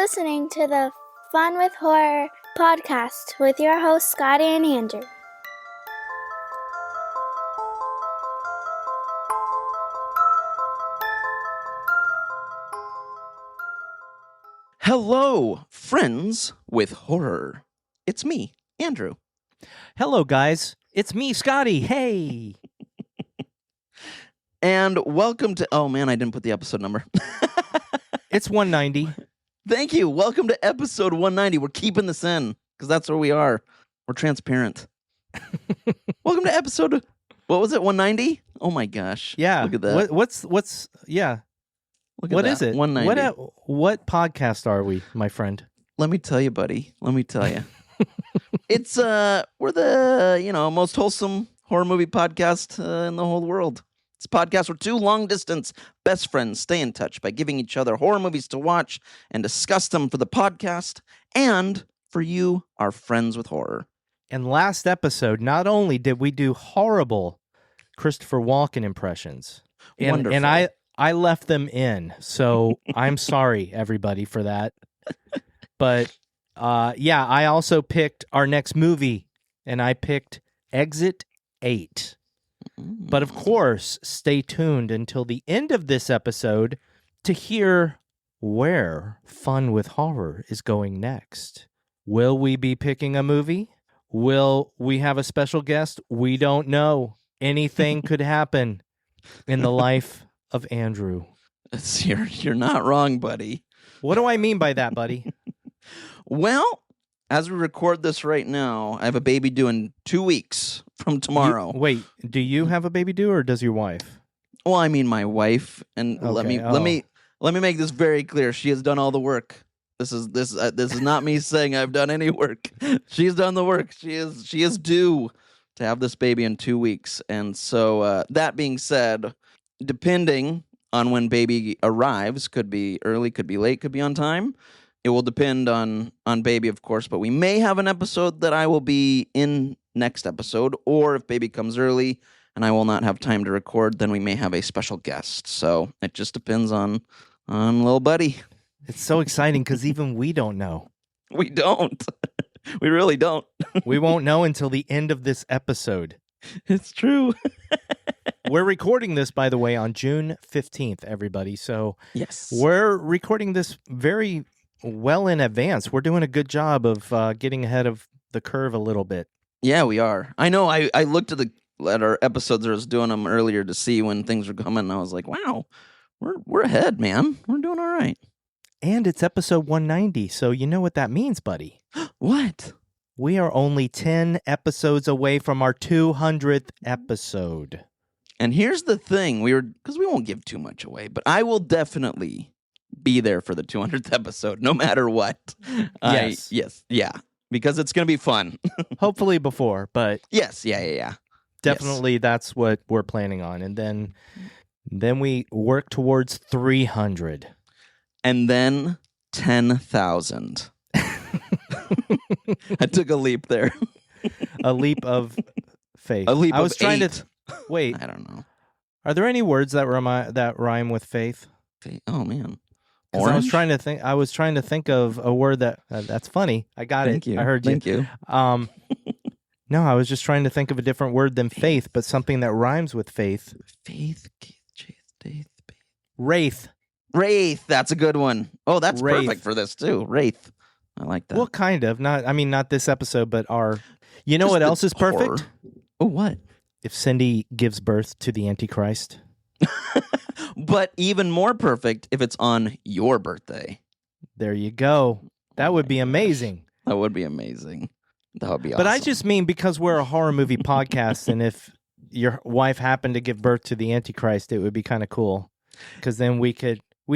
listening to the Fun with Horror podcast with your hosts, Scotty and Andrew. Hello, friends with horror. It's me, Andrew. Hello, guys. It's me, Scotty. Hey. And welcome to... Oh, man, I didn't put the episode number. It's 190. Thank you. Welcome to episode 190. We're keeping this in because that's where we are. We're transparent. Welcome to episode... What was it, 190? Oh, my gosh. Yeah. Look at that. What's yeah. Look at What that. is it? 190. What podcast are we, my friend? Let me tell you, buddy. Let me tell you. It's, we're the, most wholesome horror movie podcast in the whole world. It's a podcast where two long-distance best friends stay in touch by giving each other horror movies to watch and discuss them for the podcast and for you, our friends with horror. And last episode, not only did we do horrible Christopher Walken impressions, Wonderful. and I left them in, so I'm sorry, everybody, for that. But, I also picked our next movie, and I picked Exit 8. But of course, stay tuned until the end of this episode to hear where Fun with Horror is going next. Will we be picking a movie? Will we have a special guest? We don't know. Anything could happen in the life of Andrew. You're not wrong, buddy. What do I mean by that, buddy? Well, as we record this right now, I have a baby due in 2 weeks from tomorrow. Wait, do you have a baby due or does your wife? Well, I mean my wife, and Okay, let me make this very clear. She has done all the work. This is not me saying I've done any work. She's done the work. She is due to have this baby in 2 weeks, and so that being said, depending on when baby arrives, could be early, could be late, could be on time. It will depend on baby, of course, but we may have an episode that I will be in next episode, or if baby comes early and I will not have time to record, then we may have a special guest. So it just depends on little buddy. It's so exciting because even we don't know. We don't. We really don't. We won't know until the end of this episode. It's true. We're recording this, by the way, on June 15th, everybody. So Yes. we're recording this very well in advance. We're doing a good job of getting ahead of the curve a little bit. Yeah, we are. I know. I looked at our episodes. I was doing them earlier to see when things were coming, and I was like, "Wow, we're ahead, man. We're doing all right." And it's episode 190, so you know what that means, buddy. What? We are only 10 episodes away from our 200th episode. And here's the thing: because we won't give too much away, but I will definitely be there for the 200th episode, no matter what. Yes. Yeah, because it's gonna be fun. Hopefully before, but Yes, yeah. definitely that's what we're planning on. And then we work towards 300. And then 10,000. I took a leap there. A leap of faith. A leap I was of trying 8. to wait. I don't know. Are there any words that rhyme with faith? Oh man. 'Cause I was Orange? trying to think of a word that's funny. I got Thank it. you. I heard you. Thank you. No, I was just trying to think of a different word than faith, but something that rhymes with faith. Faith. Wraith. Wraith. That's a good one. Oh, that's Wraith. perfect for this too. Wraith. I like that. Well, kind of. Not this episode, but our. You know Just what the else is perfect? horror. Oh, what? If Cindy gives birth to the Antichrist. But even more perfect if it's on your birthday. There you go. That would be amazing. That would be amazing. That would be awesome. But I just mean because we're a horror movie podcast, and if your wife happened to give birth to the Antichrist, it would be kind of cool. Because then we'd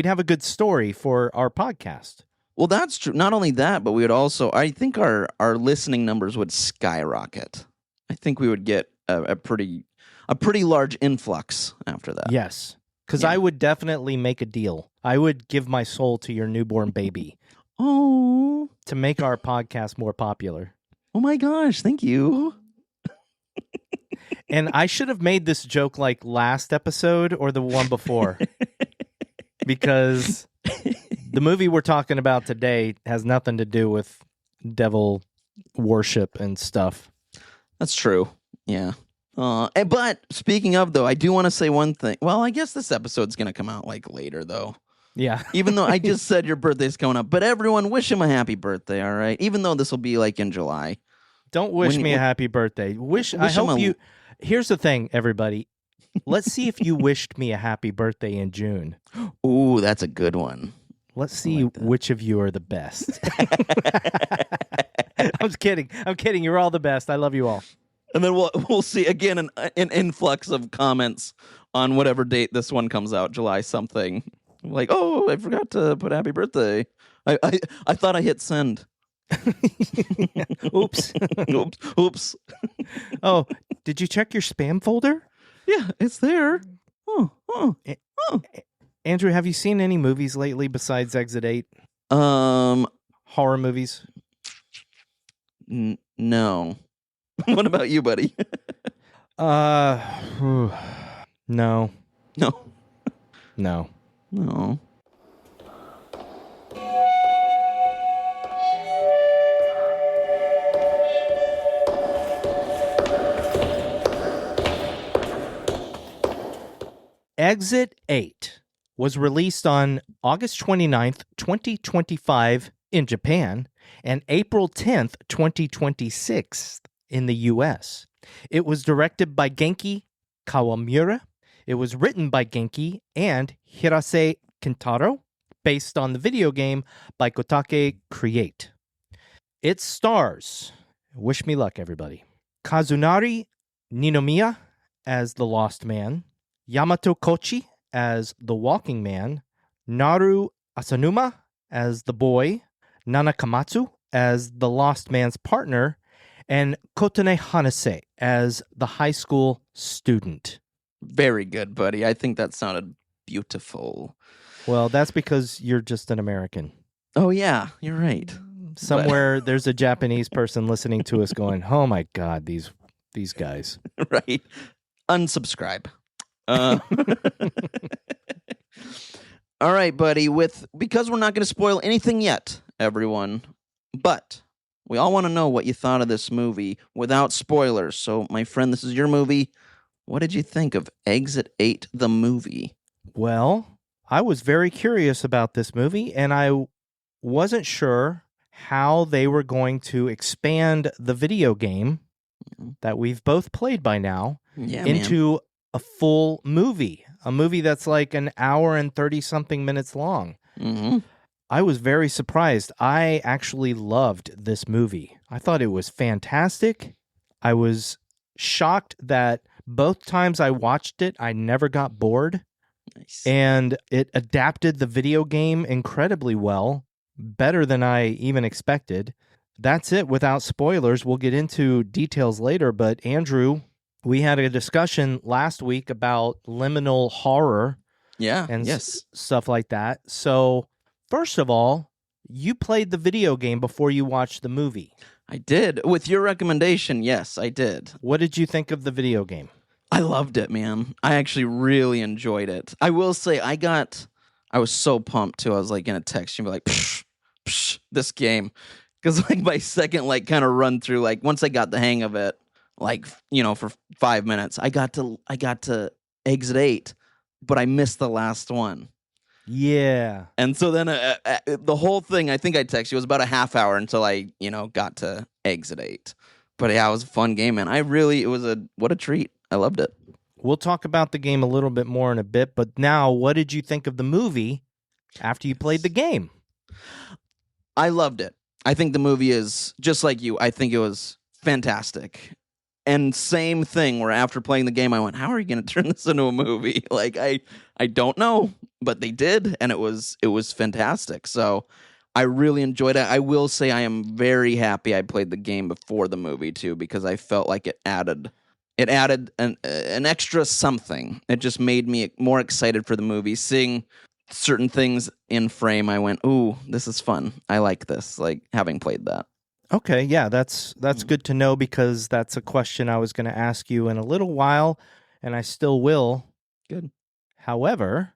have a good story for our podcast. Well, that's true. Not only that, but we would also, I think our listening numbers would skyrocket. I think we would get a pretty large influx after that. Yes. Because Yeah. I would definitely make a deal. I would give my soul to your newborn baby Oh to make our podcast more popular. my gosh. Thank you. And I should have made this joke like last episode or the one before. Because The movie we're talking about today has nothing to do with devil worship and stuff. That's true. Yeah. But speaking of, though, I do want to say one thing. Well, I guess this episode's going to come out like later, though. Yeah. Even though I just said your birthday's coming up. But everyone, wish him a happy birthday, all right? Even though this will be like in July. Don't wish me a happy birthday. I hope you... Here's the thing, everybody. Let's see if you wished me a happy birthday in June. Ooh, that's a good one. Let's see which of you are the best. I'm just kidding. I'm kidding. You're all the best. I love you all. And then we'll see again an influx of comments on whatever date this one comes out, July something. Like, oh, I forgot to put happy birthday. I thought I hit send. Oops. Oops. Oh, did you check your spam folder? Yeah, it's there. Andrew, have you seen any movies lately besides Exit 8? Horror movies? No. What about you, buddy? No. No. No. No. Exit 8 was released on August 29th, 2025 in Japan and April 10th, 2026 in the US. It was directed by Genki Kawamura. It was written by Genki and Hirase Kentaro, based on the video game by Kotake Create. It stars, wish me luck, everybody, Kazunari Ninomiya as the Lost Man, Yamato Kochi as the Walking Man, Naru Asanuma as the boy, Nanakamatsu as the Lost Man's partner, and Kotane Hanase as the high school student. Very good, buddy. I think that sounded beautiful. Well, that's because you're just an American. Oh, yeah, you're right. Somewhere there's a Japanese person listening to us going, oh my God, these guys. Right. Unsubscribe. All right, buddy. Because we're not going to spoil anything yet, everyone, but we all want to know what you thought of this movie without spoilers. So, my friend, this is your movie. What did you think of Exit 8, the movie? Well, I was very curious about this movie, and I wasn't sure how they were going to expand the video game that we've both played by now into a full movie, a movie that's like an hour and 30-something minutes long. Mm-hmm. I was very surprised. I actually loved this movie. I thought it was fantastic. I was shocked that both times I watched it, I never got bored. Nice. And it adapted the video game incredibly well, better than I even expected. That's it without spoilers. We'll get into details later, but Andrew, we had a discussion last week about liminal horror. Yeah, and yes. Stuff like that. So, first of all, you played the video game before you watched the movie. I did. With your recommendation, yes, I did. What did you think of the video game? I loved it, man. I actually really enjoyed it. I will say I was so pumped too. I was like going to text you and be like, psh, this game. Because like my second kind of run through, once I got the hang of it, for 5 minutes, I got to Exit 8, but I missed the last one. Yeah. And so then the whole thing, I think I texted you, was about a half hour until I, got to Exit 8. But yeah, it was a fun game, man. What a treat. I loved it. We'll talk about the game a little bit more in a bit, but now what did you think of the movie after you played the game? I loved it. I think the movie is, just like you, I think it was fantastic. And same thing, where after playing the game, I went, how are you going to turn this into a movie? I don't know, but they did, and it was fantastic. So I really enjoyed it. I will say I am very happy I played the game before the movie, too, because I felt like it added an extra something. It just made me more excited for the movie. Seeing certain things in frame, I went, ooh, this is fun. I like this, having played that. Okay, yeah, that's good to know, because that's a question I was going to ask you in a little while, and I still will. Good. However,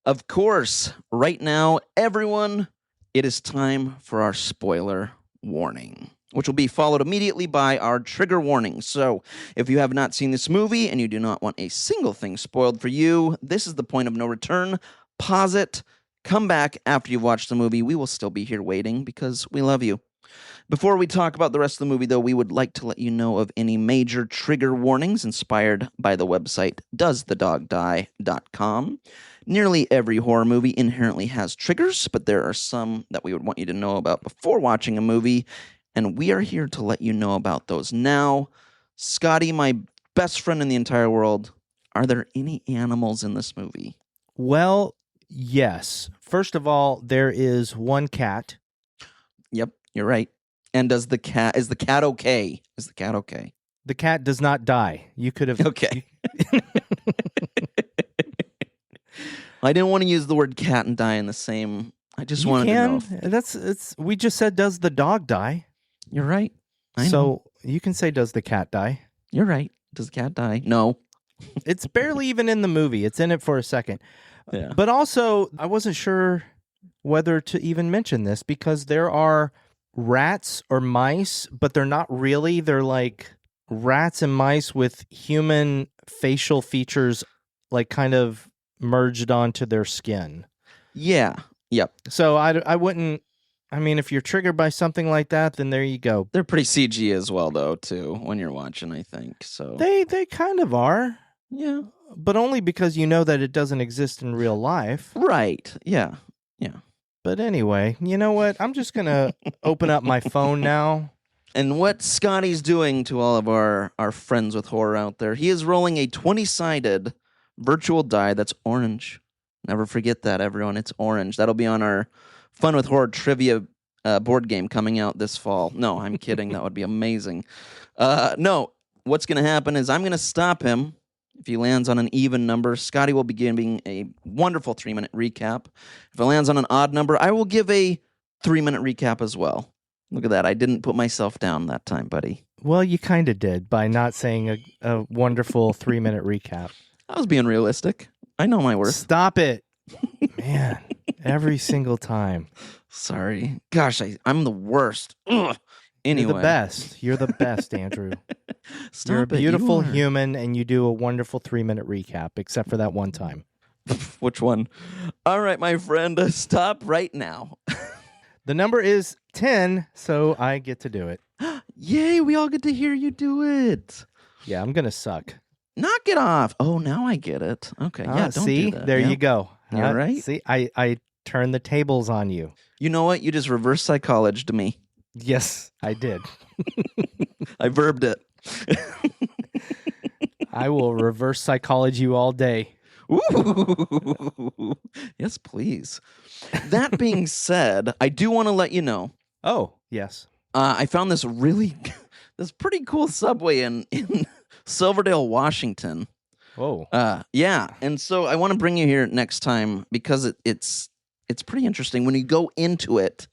Of course, right now, everyone, it is time for our spoiler warning, which will be followed immediately by our trigger warning. So, if you have not seen this movie and you do not want a single thing spoiled for you, this is the point of no return. Pause it, come back after you've watched the movie. We will still be here waiting because we love you. Before we talk about the rest of the movie, though, we would like to let you know of any major trigger warnings inspired by the website doesthedogdie.com. Nearly every horror movie inherently has triggers, but there are some that we would want you to know about before watching a movie, and we are here to let you know about those now. Scotty, my best friend in the entire world, are there any animals in this movie? Well, yes. First of all, there is one cat. Yep, you're right. And is the cat okay? Is the cat okay? The cat does not die. You could have... Okay. I didn't want to use the word cat and die in the same. I just wanted to know. We just said, does the dog die? You're right. I know. So you can say, does the cat die? You're right. Does the cat die? No. It's barely even in the movie. It's in it for a second. Yeah. But also, I wasn't sure whether to even mention this because there are rats or mice, but they're not really. They're like rats and mice with human facial features, like kind of merged onto their skin. Yeah. Yep. So I wouldn't. I mean, if you're triggered by something like that, then there you go. They're pretty CG as well, though, too, when you're watching, I think. So They kind of are. Yeah. But only because you know that it doesn't exist in real life. Right. Yeah. Yeah. But anyway, you know what? I'm just going to open up my phone now. And what Scotty's doing to all of our friends with horror out there, he is rolling a 20-sided virtual die that's orange. Never forget that, everyone. It's orange. That'll be on our Fun with Horror trivia board game coming out this fall. No, I'm kidding. That would be amazing. No, what's going to happen is I'm going to stop him. If he lands on an even number, Scotty will be giving a wonderful 3-minute recap. If it lands on an odd number, I will give a 3-minute recap as well. Look at that. I didn't put myself down that time, buddy. Well, you kind of did by not saying a wonderful 3-minute recap. I was being realistic. I know my worth. Stop it. Man, every single time. Sorry. Gosh, I'm the worst. Ugh. Anyway. You're the best. You're the best, Andrew. Stop You're a it. beautiful You are. human, and you do a wonderful 3-minute recap, except for that one time. Which one? All right, my friend, stop right now. The number is 10, so I get to do it. Yay, we all get to hear you do it. Yeah, I'm going to suck. Knock it off. Oh, now I get it. Okay, yeah, don't see? do that. There Yeah. you go. You're right. See, I turned the tables on you. You know what? You just reverse psychologized me. Yes, I did. I verbed it. I will reverse psychology you all day. Ooh. Yes, please. That being said, I do want to let you know. Oh, yes. I found this pretty cool subway in Silverdale, Washington. Whoa. Yeah, and so I want to bring you here next time because it's pretty interesting. When you go into it,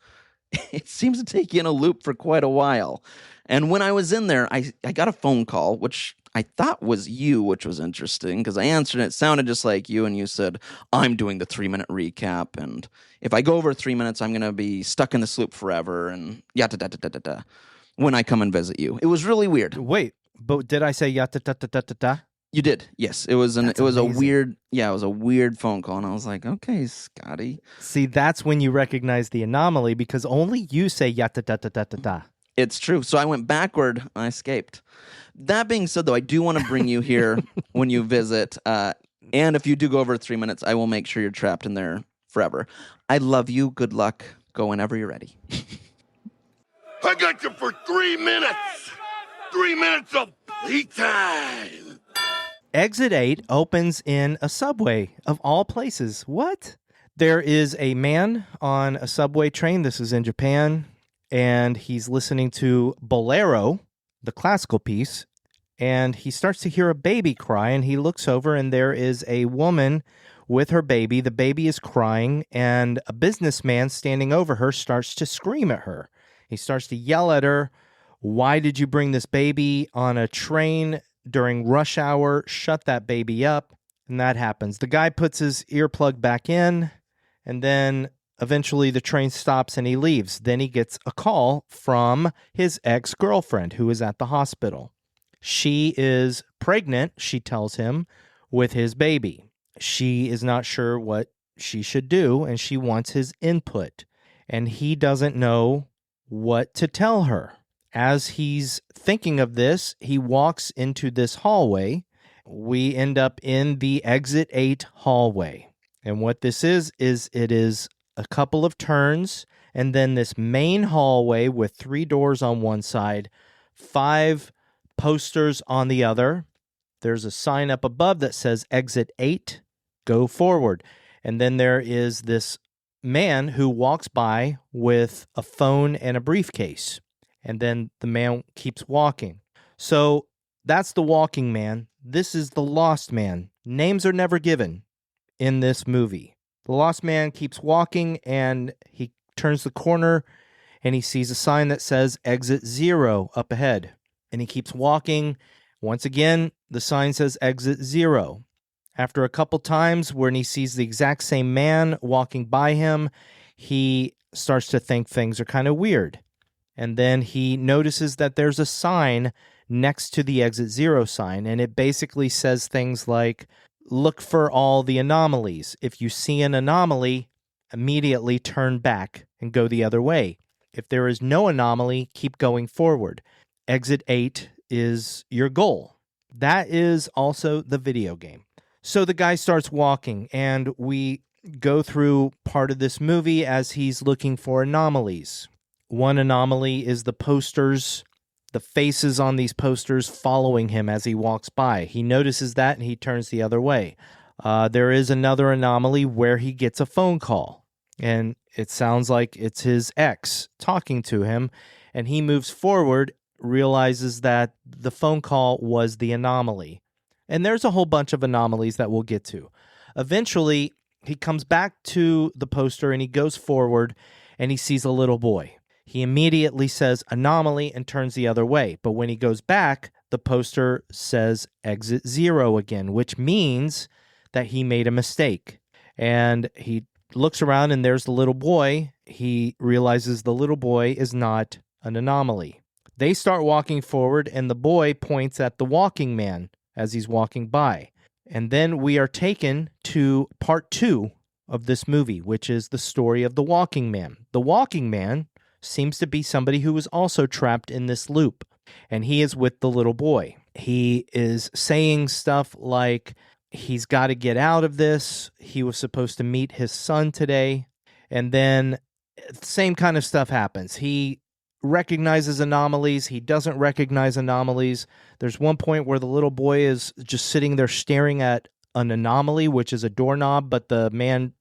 it seems to take you in a loop for quite a while. And when I was in there, I got a phone call, which I thought was you, which was interesting because I answered it. It sounded just like you, and you said, I'm doing the 3-minute recap, and if I go over 3 minutes, I'm going to be stuck in this loop forever, and yada-da-da-da-da-da when I come and visit you. It was really weird. Wait, but did I say yata-ta-ta-ta-ta-ta? You did, yes. It was That's a amazing. weird phone call, and I was like, okay, Scotty. See, that's when you recognize the anomaly because only you say yata-ta-ta-ta-ta-ta. It's true. So I went backward, and I escaped. That being said, though, I do want to bring you here when you visit, and if you do go over 3 minutes, I will make sure you're trapped in there forever. I love you. Good luck. Go whenever you're ready. I got you for 3 minutes. 3 minutes of heat time. Exit 8 opens in a subway, of all places. What? There is a man on a subway train. This is in Japan. And he's listening to Bolero, the classical piece. And he starts to hear a baby cry. And he looks over, and there is a woman with her baby. The baby is crying. And a businessman standing over her starts to scream at her. He starts to yell at her. Why did you bring this baby on a train during rush hour? Shut that baby up. And that happens. The guy puts his earplug back in, and then eventually the train stops and he leaves. Then he gets a call from his ex-girlfriend who is at the hospital. She is pregnant, she tells him, with his baby. She is not sure what she should do, and she wants his input. And he doesn't know what to tell her. As he's thinking of this, he walks into this hallway. We end up in the Exit 8 hallway. And what this is it is a couple of turns, and then this main hallway with 3 doors on one side, 5 posters on the other. There's a sign up above that says Exit 8, go forward. And then there is this man who walks by with a phone and a briefcase. And then the man keeps walking. So that's the walking man. This is the lost man. Names are never given in this movie. The lost man keeps walking, and he turns the corner, and he sees a sign that says Exit 0 up ahead. And he keeps walking. Once again, the sign says Exit 0. After a couple times when he sees the exact same man walking by him, he starts to think things are kind of weird. And then he notices that there's a sign next to the Exit 0 sign, and it basically says things like, look for all the anomalies. If you see an anomaly, immediately turn back and go the other way. If there is no anomaly, keep going forward. Exit 8 is your goal. That is also the video game. So the guy starts walking, and we go through part of this movie as he's looking for anomalies. One anomaly is the posters, the faces on these posters following him as he walks by. He notices that, and he turns the other way. There is another anomaly where he gets a phone call, and it sounds like it's his ex talking to him, and he moves forward, realizes that the phone call was the anomaly. And there's a whole bunch of anomalies that we'll get to. Eventually, he comes back to the poster, and he goes forward, and he sees a little boy. He immediately says anomaly and turns the other way. But when he goes back, the poster says Exit 0 again, which means that he made a mistake. And he looks around, and there's the little boy. He realizes the little boy is not an anomaly. They start walking forward, and the boy points at the walking man as he's walking by. And then we are taken to part 2 of this movie, which is the story of the walking man. The walking man seems to be somebody who was also trapped in this loop, and he is with the little boy. He is saying stuff like he's got to get out of this. He was supposed to meet his son today. And then the same kind of stuff happens. He recognizes anomalies. He doesn't recognize anomalies. There's one point where the little boy is just sitting there staring at an anomaly, which is a doorknob, but the man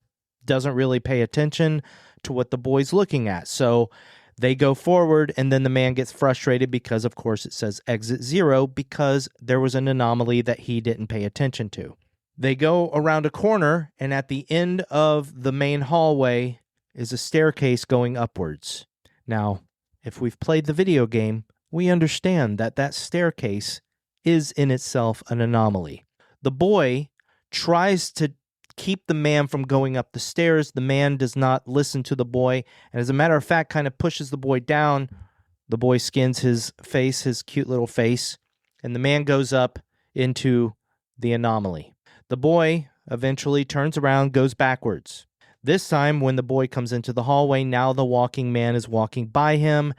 doesn't really pay attention to what the boy's looking at. So they go forward, and then the man gets frustrated because, of course, it says Exit 0 because there was an anomaly that he didn't pay attention to. They go around a corner, and at the end of the main hallway is a staircase going upwards. Now, if we've played the video game, we understand that that staircase is in itself an anomaly. The boy tries to keep the man from going up the stairs. The man does not listen to the boy, and as a matter of fact, kind of pushes the boy down. The boy skins his face, his cute little face, and the man goes up into the anomaly. The boy eventually turns around, goes backwards. This time, when the boy comes into the hallway, now the walking man is walking by him,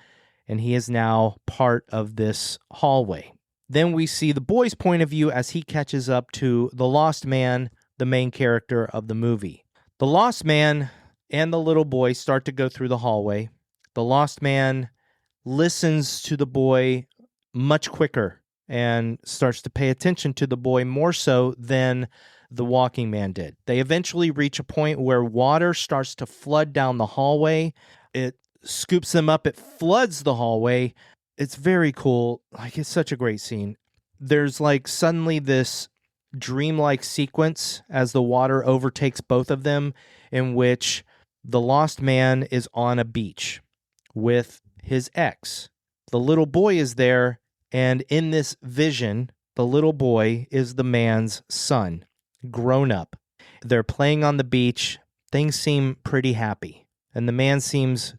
and he is now part of this hallway. Then we see the boy's point of view as he catches up to the lost man, the main character of the movie. The lost man and the little boy start to go through the hallway. The lost man listens to the boy much quicker and starts to pay attention to the boy more so than the walking man did. They eventually reach a point where water starts to flood down the hallway. It scoops them up. It floods the hallway. It's very cool. Like, it's such a great scene. There's like suddenly this dreamlike sequence as the water overtakes both of them, in which the lost man is on a beach with his ex. The little boy is there, and in this vision, the little boy is the man's son. grown up. They're playing on the beach. Things seem pretty happy. And the man seems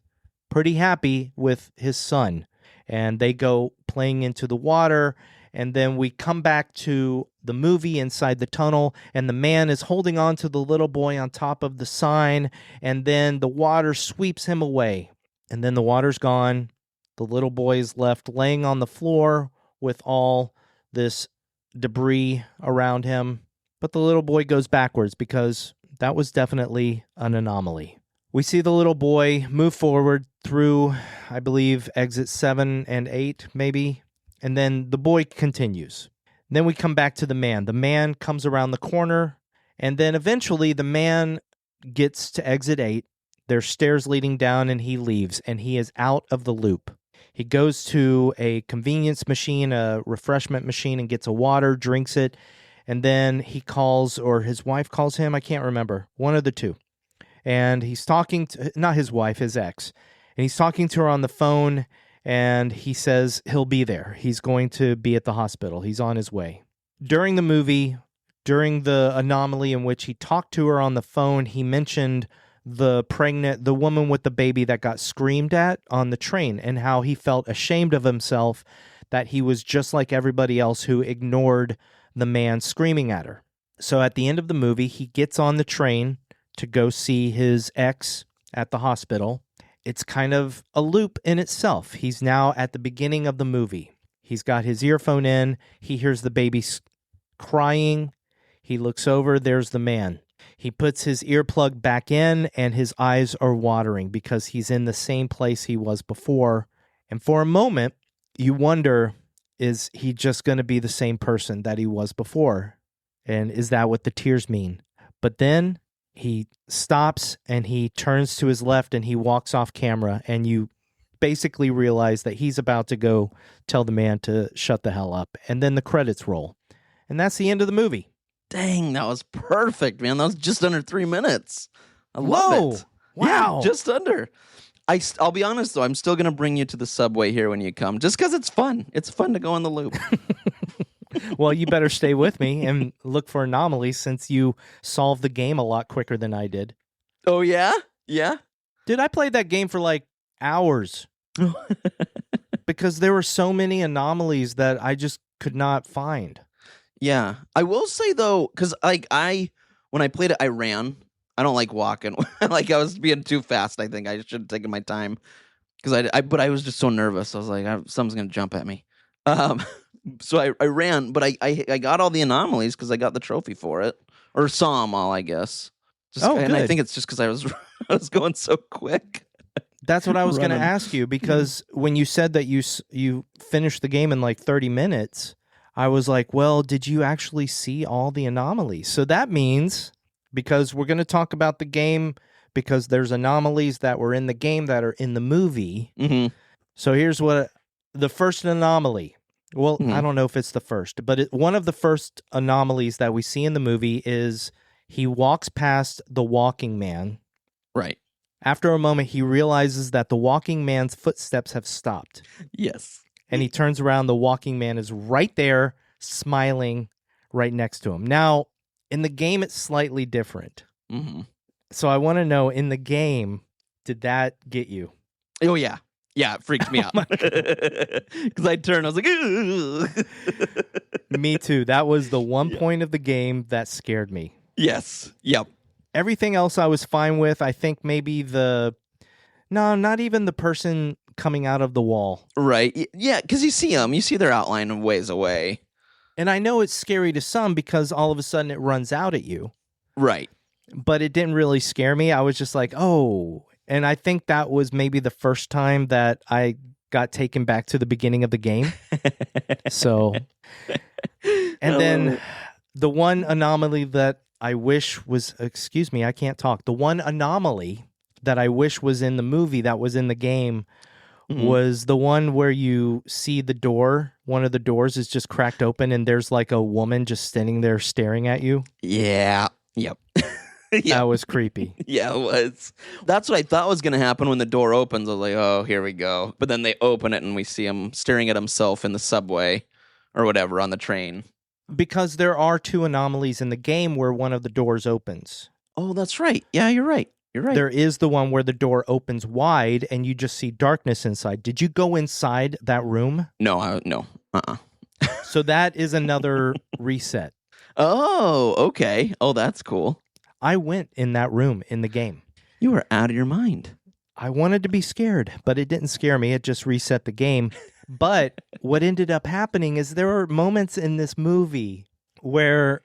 pretty happy with his son. And they go playing into the water. And then we come back to the movie inside the tunnel. And the man is holding on to the little boy on top of the sign. And then the water sweeps him away. And then the water's gone. The little boy is left laying on the floor with all this debris around him. But the little boy goes backwards because that was definitely an anomaly. We see the little boy move forward through, I believe, exit 7 and 8, maybe. And then the boy continues. Then we come back to the man. The man comes around the corner. And then eventually the man gets to exit 8. There's stairs leading down and he leaves. And he is out of the loop. He goes to a convenience machine, a refreshment machine, and gets a water, drinks it. And then he calls, or his wife calls him. I can't remember. One of the two. And he's talking to, not his wife, his ex. And he's talking to her on the phone, and he says he'll be there. He's going to be at the hospital. He's on his way. During the movie, during the anomaly in which he talked to her on the phone, he mentioned the woman with the baby that got screamed at on the train, and how he felt ashamed of himself that he was just like everybody else who ignored the man screaming at her. So at the end of the movie, he gets on the train to go see his ex at the hospital. It's kind of a loop in itself. He's now at the beginning of the movie. He's got his earphone in. He hears the baby crying. He looks over. There's the man. He puts his earplug back in, and his eyes are watering because he's in the same place he was before. And for a moment, you wonder, is he just going to be the same person that he was before? And is that what the tears mean? But then he stops and he turns to his left and he walks off camera, and you basically realize that he's about to go tell the man to shut the hell up. And then the credits roll. And that's the end of the movie. Dang, that was perfect, man. That was just under 3 minutes. I love it. Wow. Yeah, just under. I'll be honest, though. I'm still going to bring you to the subway here when you come, just because it's fun. It's fun to go on the loop. Well, you better stay with me and look for anomalies, since you solved the game a lot quicker than I did. Oh, yeah? Yeah? Dude, I played that game for like hours because there were so many anomalies that I just could not find. Yeah. I will say, though, because when I played it, I ran. I don't like walking. I was being too fast, I think. I should have taken my time. But I was just so nervous. I was like, someone's going to jump at me. So I ran, but I got all the anomalies because I got the trophy for it. Or saw them all, I guess. And I think it's just because I was going so quick. That's what I was going to ask you, because when you said that you finished the game in like 30 minutes, I was like, well, did you actually see all the anomalies? So that means, because we're going to talk about the game, because there's anomalies that were in the game that are in the movie. Mm-hmm. So here's what the first anomaly. Well, I don't know if it's the first, but one of the first anomalies that we see in the movie is he walks past the walking man. Right. After a moment, he realizes that the walking man's footsteps have stopped. Yes. And he turns around. The walking man is right there, smiling right next to him. Now, in the game, it's slightly different. Mm-hmm. So I want to know, in the game, did that get you? Oh, yeah. Yeah, it freaked me out. Because I turned, I was like, ugh. Me too. That was the one point of the game that scared me. Yes. Yep. Everything else I was fine with. I think maybe not even the person coming out of the wall. Right. Yeah, because you see them. You see their outline a ways away. And I know it's scary to some because all of a sudden it runs out at you. Right. But it didn't really scare me. I was just like, oh. And I think that was maybe the first time that I got taken back to the beginning of the game. So, and then the one anomaly that I wish was, excuse me, I can't talk. The one anomaly that I wish was in the movie that was in the game was the one where you see the door. One of the doors is just cracked open and there's like a woman just standing there staring at you. Yeah. Yep. Yeah. That was creepy. Yeah, it was. That's what I thought was going to happen when the door opens. I was like, oh, here we go. But then they open it and we see him staring at himself in the subway or whatever on the train. Because there are 2 anomalies in the game where one of the doors opens. Oh, that's right. Yeah, you're right. You're right. There is the one where the door opens wide and you just see darkness inside. Did you go inside that room? No. So that is another reset. Oh, okay. Oh, that's cool. I went in that room in the game. You were out of your mind. I wanted to be scared, but it didn't scare me. It just reset the game. But what ended up happening is there were moments in this movie where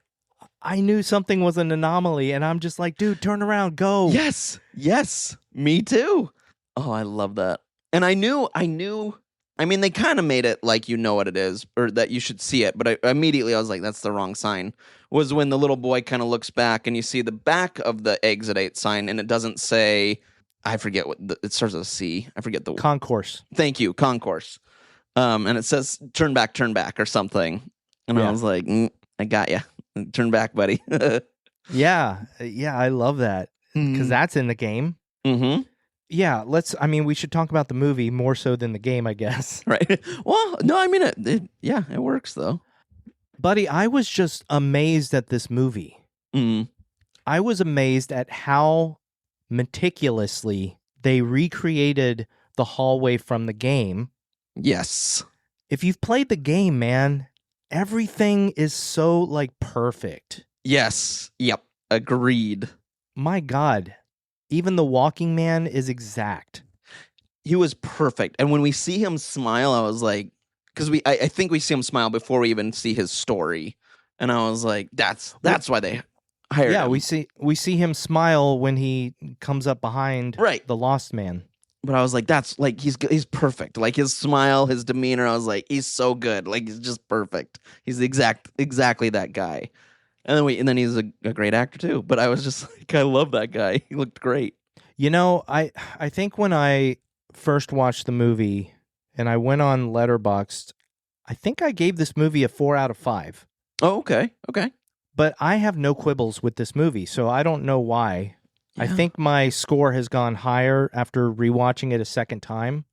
I knew something was an anomaly, and I'm just like, dude, turn around, go. Yes. Me too. Oh, I love that. And I knew. I mean, they kind of made it like you know what it is, or that you should see it. But immediately I was like, that's the wrong sign. Was when the little boy kind of looks back, and you see the back of the exit 8 sign, and it doesn't say, I forget what, it starts with a C. I forget the Concourse. Thank you, concourse. And it says turn back, or something. And I was like, I got you. Turn back, buddy. Yeah, I love that because that's in the game. Mm-hmm. Yeah, we should talk about the movie more so than the game, I guess. Right. Well, no, I mean, it works though. Buddy, I was just amazed at this movie. Mm. I was amazed at how meticulously they recreated the hallway from the game. Yes. If you've played the game, man, everything is so like perfect. Yes. Yep. Agreed. My God, even the walking man is exact. He was perfect. And when we see him smile, I was like, because I think we see him smile before we even see his story. And I was like, that's why they hired him. Yeah, we see him smile when he comes up behind the lost man. But I was like, that's like he's perfect. Like his smile, his demeanor, I was like, he's so good. Like he's just perfect. He's exactly that guy. And then he's a great actor too. But I was just like, I love that guy. He looked great. You know, I think when I first watched the movie and I went on Letterboxd, I think I gave this movie a 4 out of 5. Oh, okay. But I have no quibbles with this movie, so I don't know why. Yeah. I think my score has gone higher after rewatching it a second time.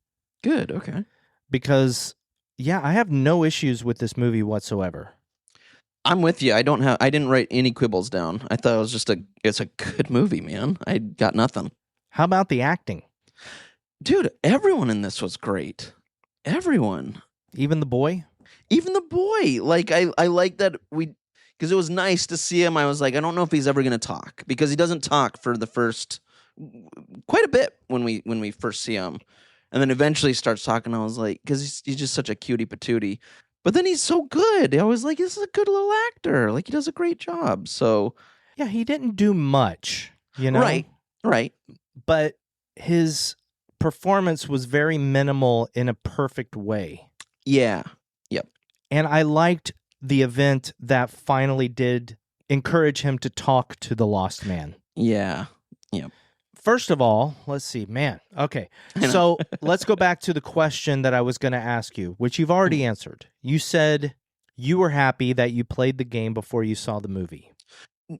Good, okay. Because, I have no issues with this movie whatsoever. I'm with you. I didn't write any quibbles down. I thought it was it's a good movie, man. I got nothing. How about the acting? Dude, everyone in this was great. Everyone. Even the boy? Even the boy. Like, I like that because it was nice to see him. I was like, I don't know if he's ever going to talk, because he doesn't talk for the first quite a bit when we first see him. And then eventually starts talking. I was like, because he's just such a cutie patootie. But then he's so good. I was like, this is a good little actor. Like, he does a great job. So yeah, he didn't do much, you know? Right. But his performance was very minimal in a perfect way. Yeah. Yep. And I liked the event that finally did encourage him to talk to the lost man. Yeah. Yep. First of all, let's see, man. Okay. So let's go back to the question that I was going to ask you, which you've already answered. You said you were happy that you played the game before you saw the movie.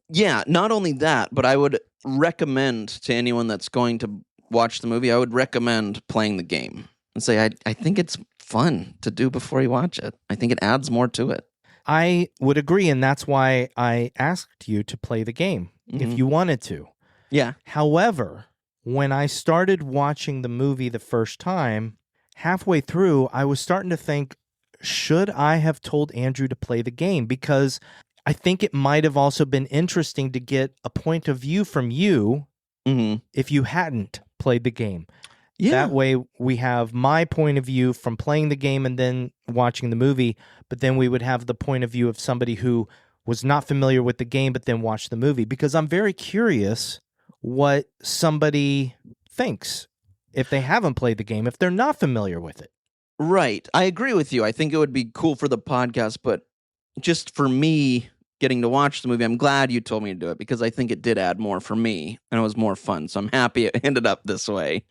Yeah, not only that, but I would recommend to anyone that's going to watch the movie, I would recommend playing the game and say, I think it's fun to do before you watch it. I think it adds more to it. I would agree, and that's why I asked you to play the game, if you wanted to. Yeah. However, when I started watching the movie the first time, halfway through, I was starting to think, should I have told Andrew to play the game? Because I think it might have also been interesting to get a point of view from you if you hadn't played the game. Yeah. That way we have my point of view from playing the game and then watching the movie, but then we would have the point of view of somebody who was not familiar with the game but then watched the movie, because I'm very curious what somebody thinks if they haven't played the game, if they're not familiar with it. Right. I agree with you. I think it would be cool for the podcast, but just for me getting to watch the movie, I'm glad you told me to do it, because I think it did add more for me and it was more fun. So I'm happy it ended up this way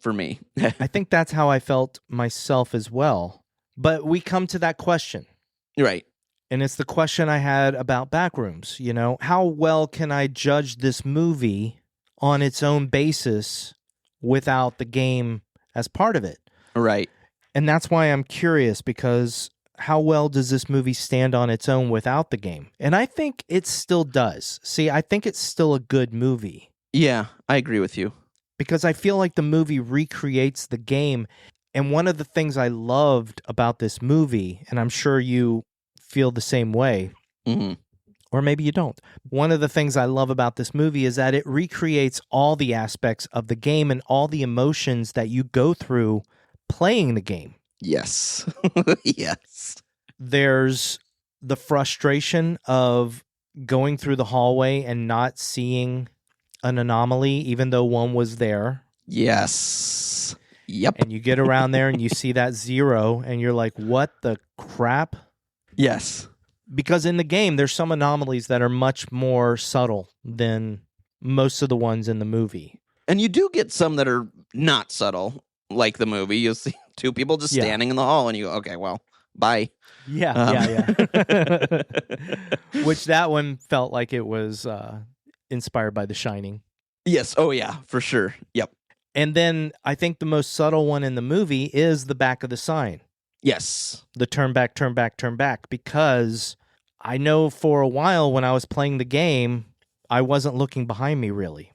for me. I think that's how I felt myself as well. But we come to that question. Right. And it's the question I had about Backrooms. You know, how well can I judge this movie on its own basis without the game as part of it? Right. And that's why I'm curious, because how well does this movie stand on its own without the game? And I think it still does. See, I think it's still a good movie. Yeah, I agree with you. Because I feel like the movie recreates the game. And one of the things I loved about this movie, and I'm sure you feel the same way, or maybe you don't. One of the things I love about this movie is that it recreates all the aspects of the game and all the emotions that you go through playing the game. Yes. Yes. There's the frustration of going through the hallway and not seeing an anomaly, even though one was there. Yes. Yep. And you get around there and you see that 0 and you're like, what the crap? Yes. Because in the game, there's some anomalies that are much more subtle than most of the ones in the movie. And you do get some that are not subtle, like the movie. You'll see two people just standing in the hall and you go, okay, well, bye. Yeah. Which that one felt like it was inspired by The Shining. Yes. Oh, yeah, for sure. Yep. And then I think the most subtle one in the movie is the back of the sign. Yes. The turn back, turn back, turn back. Because I know for a while when I was playing the game, I wasn't looking behind me really.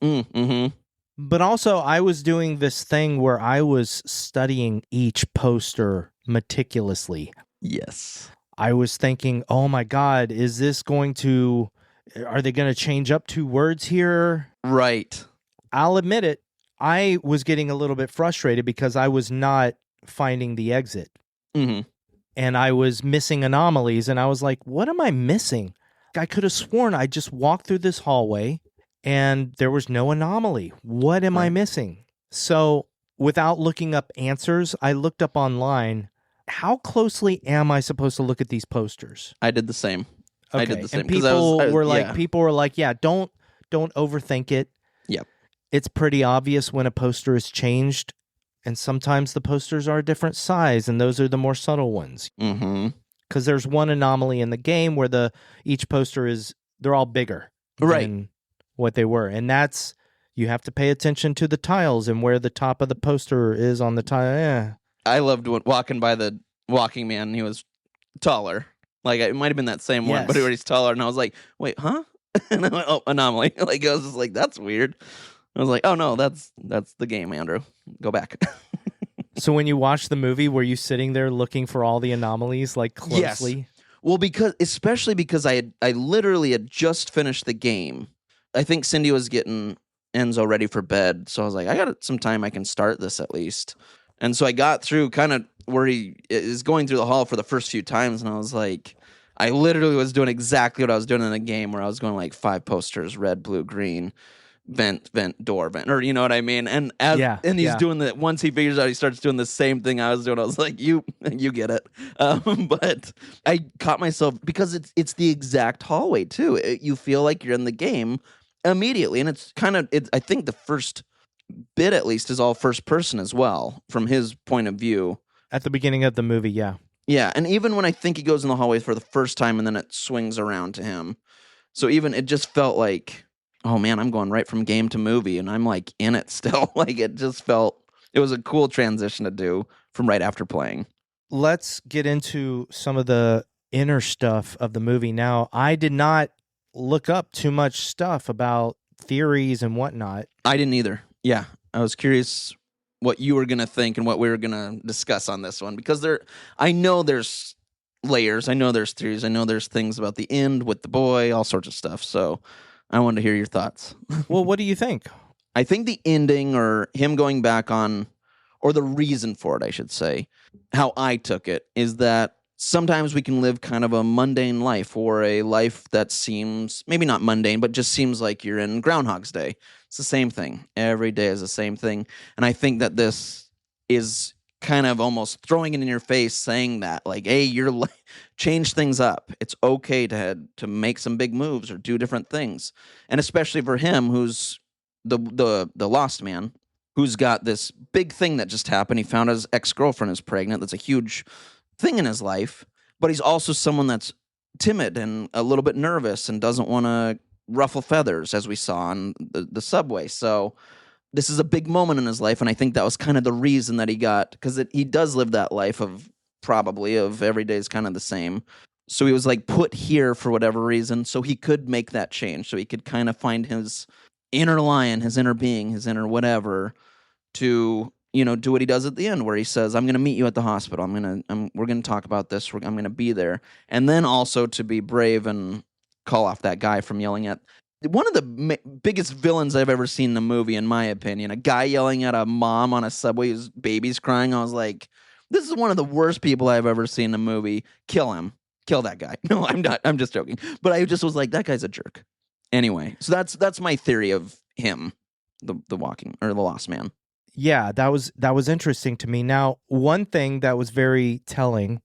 Mm-hmm. But also I was doing this thing where I was studying each poster meticulously. Yes. I was thinking, oh my God, are they going to change up 2 words here? Right. I'll admit it. I was getting a little bit frustrated because I was not finding the exit. Mm-hmm. And I was missing anomalies. And I was like, what am I missing? I could have sworn I just walked through this hallway and there was no anomaly. What am I missing? So without looking up answers, I looked up online. How closely am I supposed to look at these posters? I did the same. Okay. I did the same. And people were like, yeah. don't overthink it. Yep. It's pretty obvious when a poster is changed, and sometimes the posters are a different size, and those are the more subtle ones. Mm-hmm. Because there's one anomaly in the game where each poster they're all bigger than what they were, and that's you have to pay attention to the tiles and where the top of the poster is on the tile. Yeah. I loved walking by the walking man. And he was taller. Like it might have been that same one, but he's taller, and I was like, wait, huh? And I went, oh, anomaly. Like I was just like, that's weird. I was like, oh no, that's the game, Andrew. Go back. So when you watch the movie, were you sitting there looking for all the anomalies like closely? Yes. Well, especially because I literally had just finished the game. I think Cindy was getting Enzo ready for bed, so I was like, I got some time. I can start this at least. And so I got through kind of where he is going through the hall for the first few times, and I was like, I literally was doing exactly what I was doing in the game, where I was going like 5 posters, red, blue, green. Vent, door, vent, or you know what I mean? And he's doing that. Once he figures out, he starts doing the same thing I was doing. I was like, you get it. But I caught myself because it's the exact hallway too. You feel like you're in the game immediately, and it's kind of I think the first bit at least is all first person as well from his point of view at the beginning of the movie. Yeah, and even when I think he goes in the hallway for the first time, and then it swings around to him. So even it just felt like, oh man, I'm going right from game to movie, and I'm like in it still. Like it was a cool transition to do from right after playing. Let's get into some of the inner stuff of the movie now. I did not look up too much stuff about theories and whatnot. I didn't either. Yeah, I was curious what you were going to think and what we were going to discuss on this one, because I know there's layers, I know there's theories, I know there's things about the end with the boy, all sorts of stuff, so I wanted to hear your thoughts. Well, what do you think? I think the ending, or him going back on, or the reason for it, I should say, how I took it, is that sometimes we can live kind of a mundane life, or a life that seems, maybe not mundane, but just seems like you're in Groundhog's Day. It's the same thing. Every day is the same thing. And I think that this is kind of almost throwing it in your face, saying that, like, hey, change things up. It's okay to make some big moves or do different things. And especially for him, who's the lost man, who's got this big thing that just happened. He found his ex-girlfriend is pregnant. That's a huge thing in his life. But he's also someone that's timid and a little bit nervous and doesn't want to ruffle feathers, as we saw on the subway. So this is a big moment in his life, and I think that was kind of the reason that he got, because he does live that life of probably, of every day is kind of the same. So he was like put here for whatever reason, so he could make that change. So he could kind of find his inner lion, his inner being, his inner whatever, to do what he does at the end, where he says, "I'm going to meet you at the hospital. We're going to talk about this. I'm going to be there," and then also to be brave and call off that guy from yelling at one of the biggest villains I've ever seen in a movie, in my opinion. A guy yelling at a mom on a subway whose baby's crying. I was like, this is one of the worst people I've ever seen in a movie. Kill him. Kill that guy. No, I'm not. I'm just joking. But I just was like, that guy's a jerk. Anyway, so that's my theory of him, the Lost Man. Yeah, that was interesting to me. Now, one thing that was very telling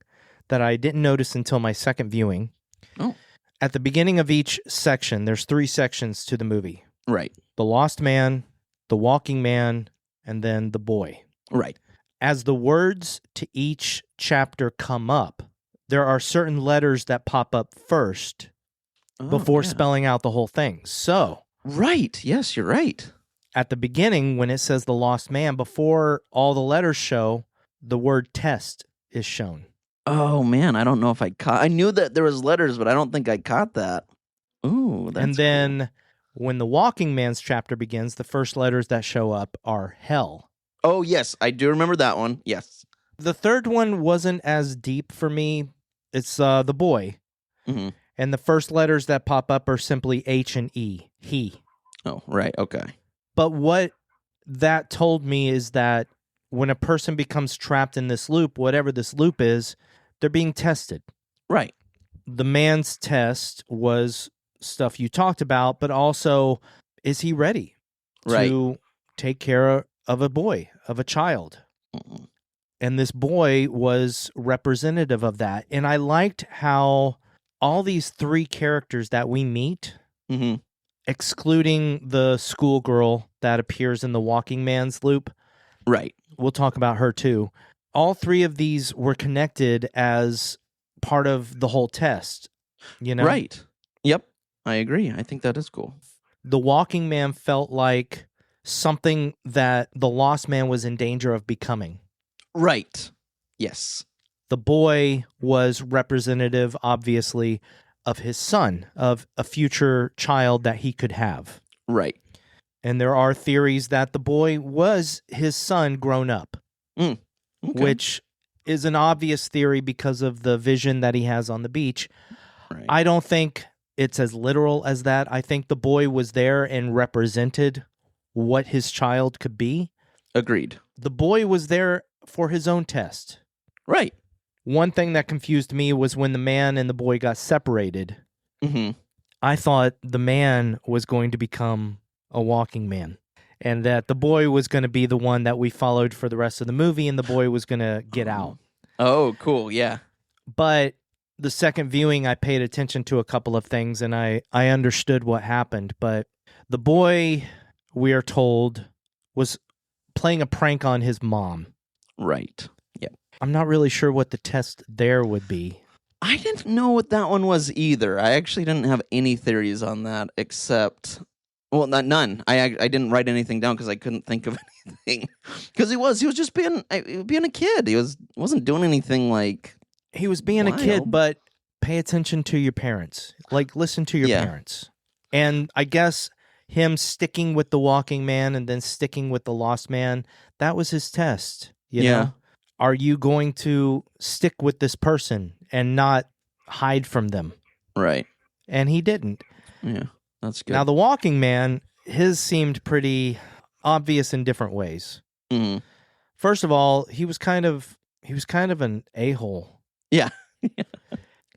that I didn't notice until my second viewing. Oh. At the beginning of each section, there's 3 sections to the movie. Right. The Lost Man, the Walking Man, and then the boy. Right. As the words to each chapter come up, there are certain letters that pop up first before spelling out the whole thing. So, right. Yes, you're right. At the beginning, when it says the Lost Man, before all the letters show, the word test is shown. Oh, man, I don't know if I caught. I knew that there was letters, but I don't think I caught that. Ooh, that's And then when the Walking Man's chapter begins, the first letters that show up are hell. Oh, yes, I do remember that one. Yes. The third one wasn't as deep for me. It's the boy. Mm-hmm. And the first letters that pop up are simply H and E. He. Oh, right. Okay. But what that told me is that when a person becomes trapped in this loop, whatever this loop is, they're being tested. Right. The man's test was stuff you talked about, but also, is he ready to take care of a boy, of a child? Mm-hmm. And this boy was representative of that. And I liked how all these 3 characters that we meet, mm-hmm. excluding the schoolgirl that appears in the Walking Man's loop. Right. We'll talk about her too. All 3 of these were connected as part of the whole test, Right. Yep. I agree. I think that is cool. The Walking Man felt like something that the Lost Man was in danger of becoming. Right. Yes. The boy was representative, obviously, of his son, of a future child that he could have. Right. And there are theories that the boy was his son grown up, Okay. which is an obvious theory because of the vision that he has on the beach. Right. I don't think it's as literal as that. I think the boy was there and represented what his child could be. Agreed. The boy was there for his own test. Right. One thing that confused me was when the man and the boy got separated. Mm-hmm. I thought the man was going to become a Walking Man, and that the boy was going to be the one that we followed for the rest of the movie, and the boy was going to get out. Oh, cool. Yeah. But the second viewing, I paid attention to a couple of things, and I understood what happened. But the boy, we are told, was playing a prank on his mom. Right. Yep. I'm not really sure what the test there would be. I didn't know what that one was either. I actually didn't have any theories on that except, well, none. I didn't write anything down because I couldn't think of anything. Because he was just being a kid. He wasn't doing anything like. He was being wild. a kid, but pay attention to your parents. Like, listen to your parents. And I guess him sticking with the Walking Man and then sticking with the Lost Man, that was his test. You know? Are you going to stick with this person and not hide from them? Right. And he didn't. Yeah, that's good. Now, the Walking Man, his seemed pretty obvious in different ways. Mm-hmm. First of all, he was kind of an a-hole. Yeah.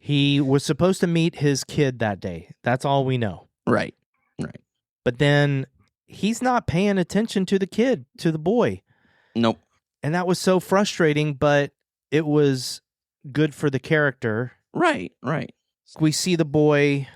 He was supposed to meet his kid that day. That's all we know. Right. Right. But then he's not paying attention to the kid, to the boy. Nope. And that was so frustrating, but it was good for the character. Right. Right. We see the boy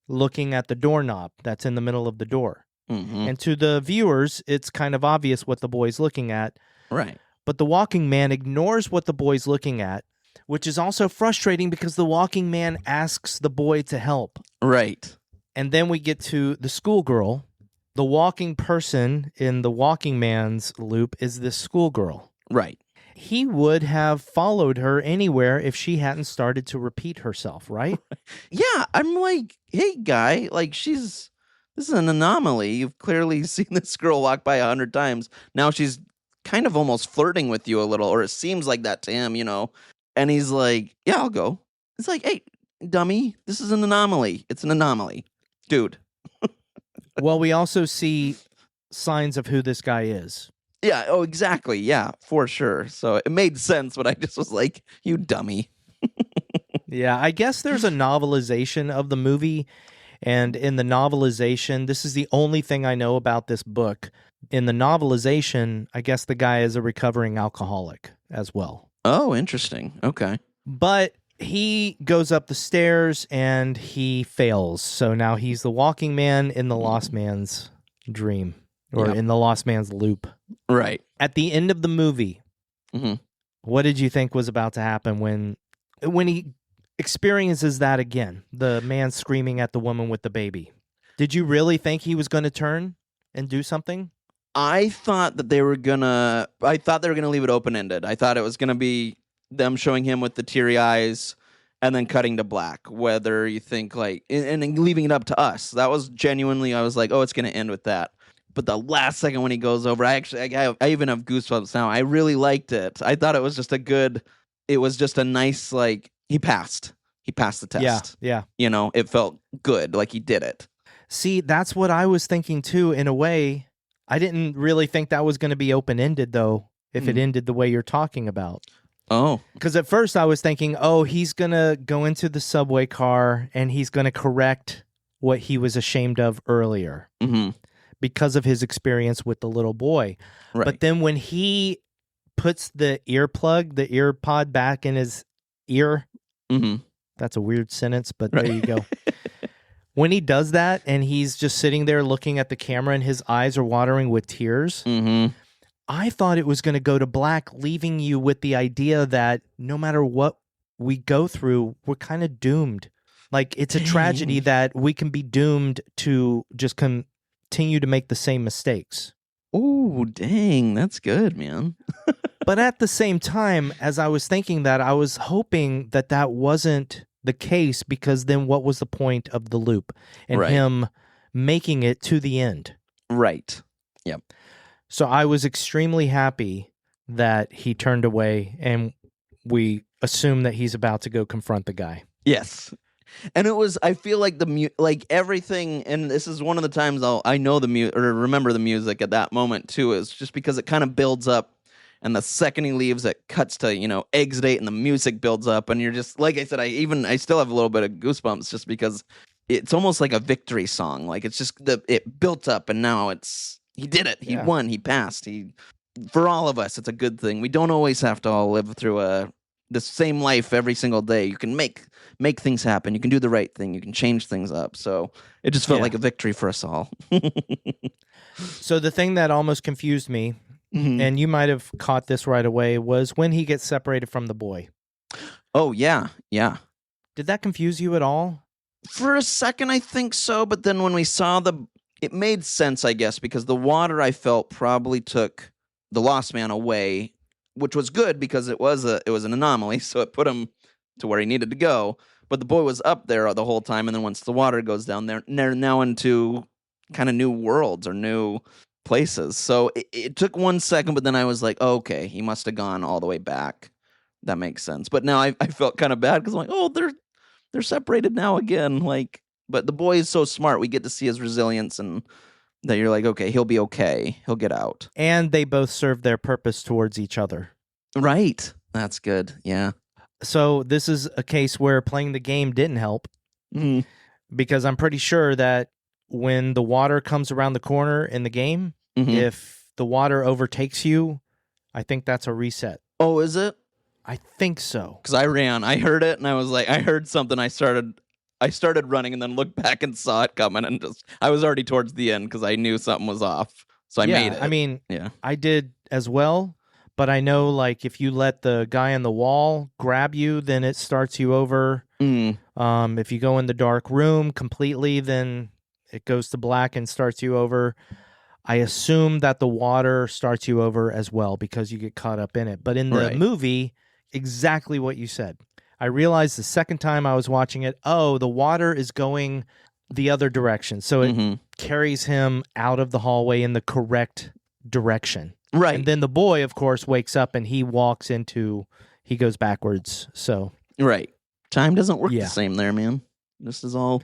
looking at the doorknob that's in the middle of the door. Mm-hmm. And to the viewers, it's kind of obvious what the boy's looking at. Right. But the Walking Man ignores what the boy's looking at, which is also frustrating because the Walking Man asks the boy to help. Right. And then we get to the schoolgirl. The walking person in the Walking Man's loop is this schoolgirl. Right. he would have followed her anywhere if she hadn't started to repeat herself, right? Yeah, I'm like, hey, guy, like this is an anomaly. You've clearly seen this girl walk by 100 times. Now she's kind of almost flirting with you a little, or it seems like that to him, And he's like, yeah, I'll go. It's like, hey, dummy, this is an anomaly. It's an anomaly. Dude. Well, we also see signs of who this guy is. Yeah, oh, exactly. Yeah, for sure. So it made sense, but I just was like, you dummy. Yeah, I guess there's a novelization of the movie, and in the novelization, this is the only thing I know about this book. In the novelization, I guess the guy is a recovering alcoholic as well. Oh, interesting. Okay. But he goes up the stairs and he fails. So now he's the walking man in the lost man's dream, or Yep. in the lost man's loop. Right. At the end of the movie, Mhm. what did you think was about to happen when he experiences that again? The man screaming at the woman with the baby. Did you really think he was going to turn and do something? I thought they were gonna leave it open-ended. I thought it was gonna be them showing him with the teary eyes and then cutting to black. Whether you think and leaving it up to us. That was genuinely, I was like, oh, it's gonna end with that. But the last second when he goes over, I even have goosebumps now. I really liked it. I thought it was just it was just a nice, he passed. He passed the test. Yeah. It felt good, like he did it. See, that's what I was thinking too, in a way. I didn't really think that was going to be open-ended, though, if it ended the way you're talking about. Oh. Because at first I was thinking, oh, he's going to go into the subway car and he's going to correct what he was ashamed of earlier because of his experience with the little boy. Right. But then when he puts the ear pod back in his ear, that's a weird sentence, but there you go. When he does that and he's just sitting there looking at the camera and his eyes are watering with tears, I thought it was going to go to black, leaving you with the idea that no matter what we go through, we're kind of doomed. Like, it's a tragedy that we can be doomed to just continue to make the same mistakes. Oh, dang. That's good, man. But at the same time, as I was thinking that, I was hoping that that wasn't the case, because then what was the point of the loop and him making it to the end? Right. Yep. So I was extremely happy that he turned away and we assume that he's about to go confront the guy. Yes. And it was, I feel like everything, and this is one of the times I know or remember the music at that moment too, is just because it kind of builds up. And the second he leaves, it cuts to, exit date, and the music builds up. And you're just, like I said, I still have a little bit of goosebumps just because it's almost like a victory song. Like, it's just, it built up, and now he did it. He won. He passed. For all of us, it's a good thing. We don't always have to all live through the same life every single day. You can make things happen. You can do the right thing. You can change things up. So it just felt like a victory for us all. So the thing that almost confused me, and you might have caught this right away, was when he gets separated from the boy. Oh, yeah. Yeah. Did that confuse you at all? For a second, I think so. But then when we saw it made sense, I guess, because the water, I felt, probably took the lost man away, which was good because it was an anomaly. So it put him to where he needed to go. But the boy was up there the whole time. And then once the water goes down, they're now into kind of new worlds or new places. So it took 1 second, but then I was like, oh, okay, he must have gone all the way back. That makes sense. But now I felt kind of bad because I'm like, oh, they're separated now again. But the boy is so smart. We get to see his resilience, and that you're like, okay, he'll be okay. He'll get out. And they both serve their purpose towards each other. Right. That's good. Yeah. So this is a case where playing the game didn't help, because I'm pretty sure that when the water comes around the corner in the game, if the water overtakes you, I think that's a reset. Oh, is it? I think so. Because I heard it, and I was like, I heard something. I started running and then looked back and saw it coming, and I was already towards the end because I knew something was off. So I made it. I mean, I did as well, but I know, like, if you let the guy on the wall grab you, then it starts you over. If you go in the dark room completely, then it goes to black and starts you over. I assume that the water starts you over as well because you get caught up in it. But in the movie, exactly what you said. I realized the second time I was watching it, the water is going the other direction. So it carries him out of the hallway in the correct direction. Right. And then the boy, of course, wakes up and he goes backwards. So right. Time doesn't work the same there, man. It's all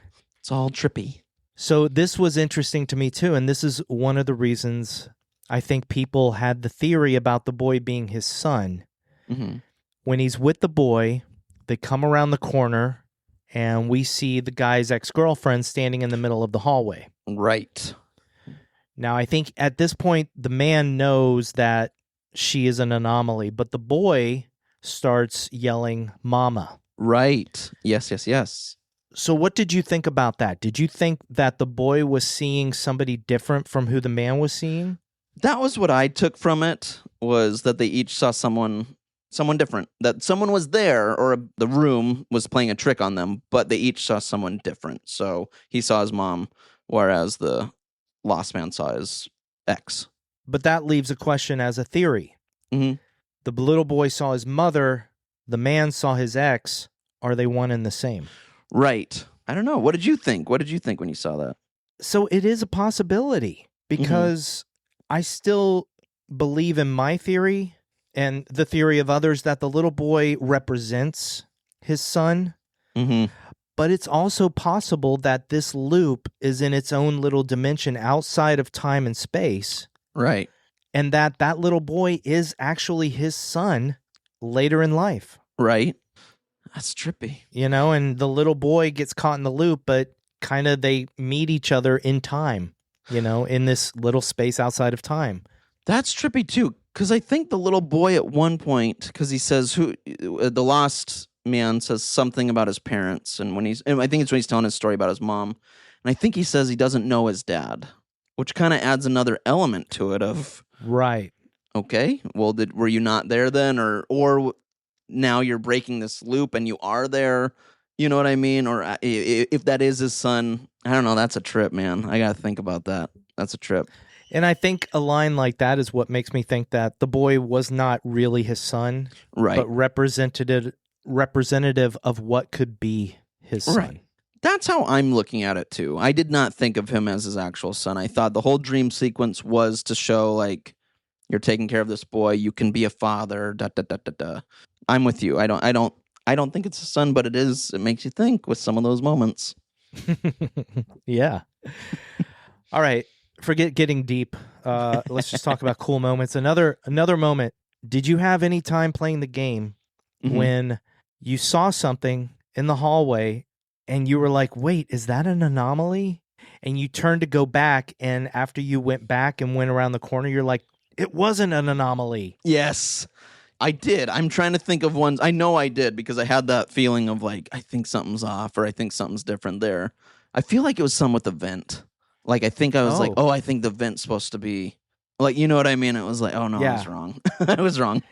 trippy. So this was interesting to me too, and this is one of the reasons I think people had the theory about the boy being his son. Mm-hmm. When he's with the boy, they come around the corner, and we see the guy's ex-girlfriend standing in the middle of the hallway. Right. Now, I think at this point, the man knows that she is an anomaly, but the boy starts yelling, "Mama." Right. Yes. So what did you think about that? Did you think that the boy was seeing somebody different from who the man was seeing? That was what I took from it, was that they each saw someone different. That someone was there, or the room was playing a trick on them, but they each saw someone different. So he saw his mom, whereas the lost man saw his ex. But that leaves a question as a theory. Mm-hmm. The little boy saw his mother, the man saw his ex. Are they one and the same? Right. I don't know. What did you think? What did you think when you saw that? So it is a possibility, because I still believe in my theory and the theory of others that the little boy represents his son. Mm-hmm. But it's also possible that this loop is in its own little dimension outside of time and space. Right. And that little boy is actually his son later in life. Right. That's trippy. And the little boy gets caught in the loop, but kind of they meet each other in time, in this little space outside of time. That's trippy too, because I think the little boy at one point, because he says the lost man says something about his parents, and I think it's when he's telling his story about his mom, and I think he says he doesn't know his dad, which kind of adds another element to it of right. Okay, well, were you not there then, or now you're breaking this loop and you are there? You know what I mean? Or if that is his son, I don't know. That's a trip, man. I got to think about that. That's a trip. And I think a line like that is what makes me think that the boy was not really his son, right? But representative of what could be his son. Right. That's how I'm looking at it too. I did not think of him as his actual son. I thought the whole dream sequence was to show, like, you're taking care of this boy. You can be a father. Da da da da da. I'm with you. I don't think it's a son, but it is. It makes you think with some of those moments. Yeah. All right. Forget getting deep. Let's just talk about cool moments. Another moment. Did you have any time playing the game when you saw something in the hallway and you were like, wait, is that an anomaly? And you turned to go back, and after you went back and went around the corner, you're like, it wasn't an anomaly. Yes, I did. I'm trying to think of ones. I know I did, because I had that feeling of like, I think something's off, or I think something's different there. I feel like it was some with the vent. Like, I think I was like, I think the vent's supposed to be, like, you know what I mean? It was like, oh no, I was wrong. I was wrong.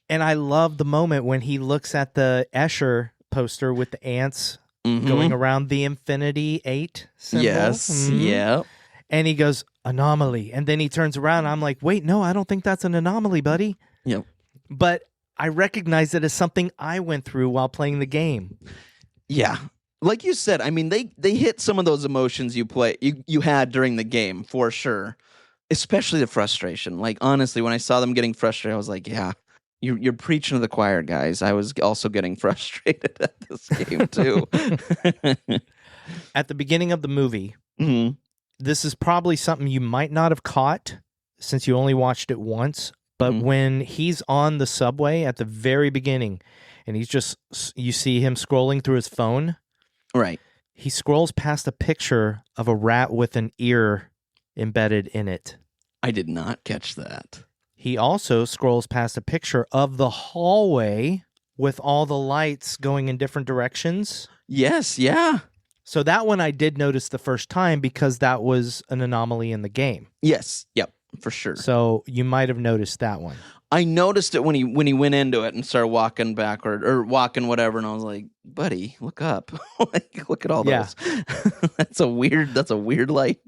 And I love the moment when he looks at the Escher poster with the ants going around the Infinity 8 symbol. Yes, yeah. And he goes, anomaly. And then he turns around, and I'm like, wait, no, I don't think that's an anomaly, buddy. Yep. But I recognize it as something I went through while playing the game. Yeah. Like you said, I mean, they hit some of those emotions you had during the game, for sure. Especially the frustration. Like, honestly, when I saw them getting frustrated, I was like, yeah, you're preaching to the choir, guys. I was also getting frustrated at this game, too. At the beginning of the movie, this is probably something you might not have caught since you only watched it once. But when he's on the subway at the very beginning, and you see him scrolling through his phone. Right. He scrolls past a picture of a rat with an ear embedded in it. I did not catch that. He also scrolls past a picture of the hallway with all the lights going in different directions. Yes, yeah. So that one I did notice the first time, because that was an anomaly in the game. Yes, yep, for sure. So you might have noticed that one. I noticed it when he went into it and started walking backward, or walking whatever, and I was like, buddy, look up. Like, look at all those. That's a weird light.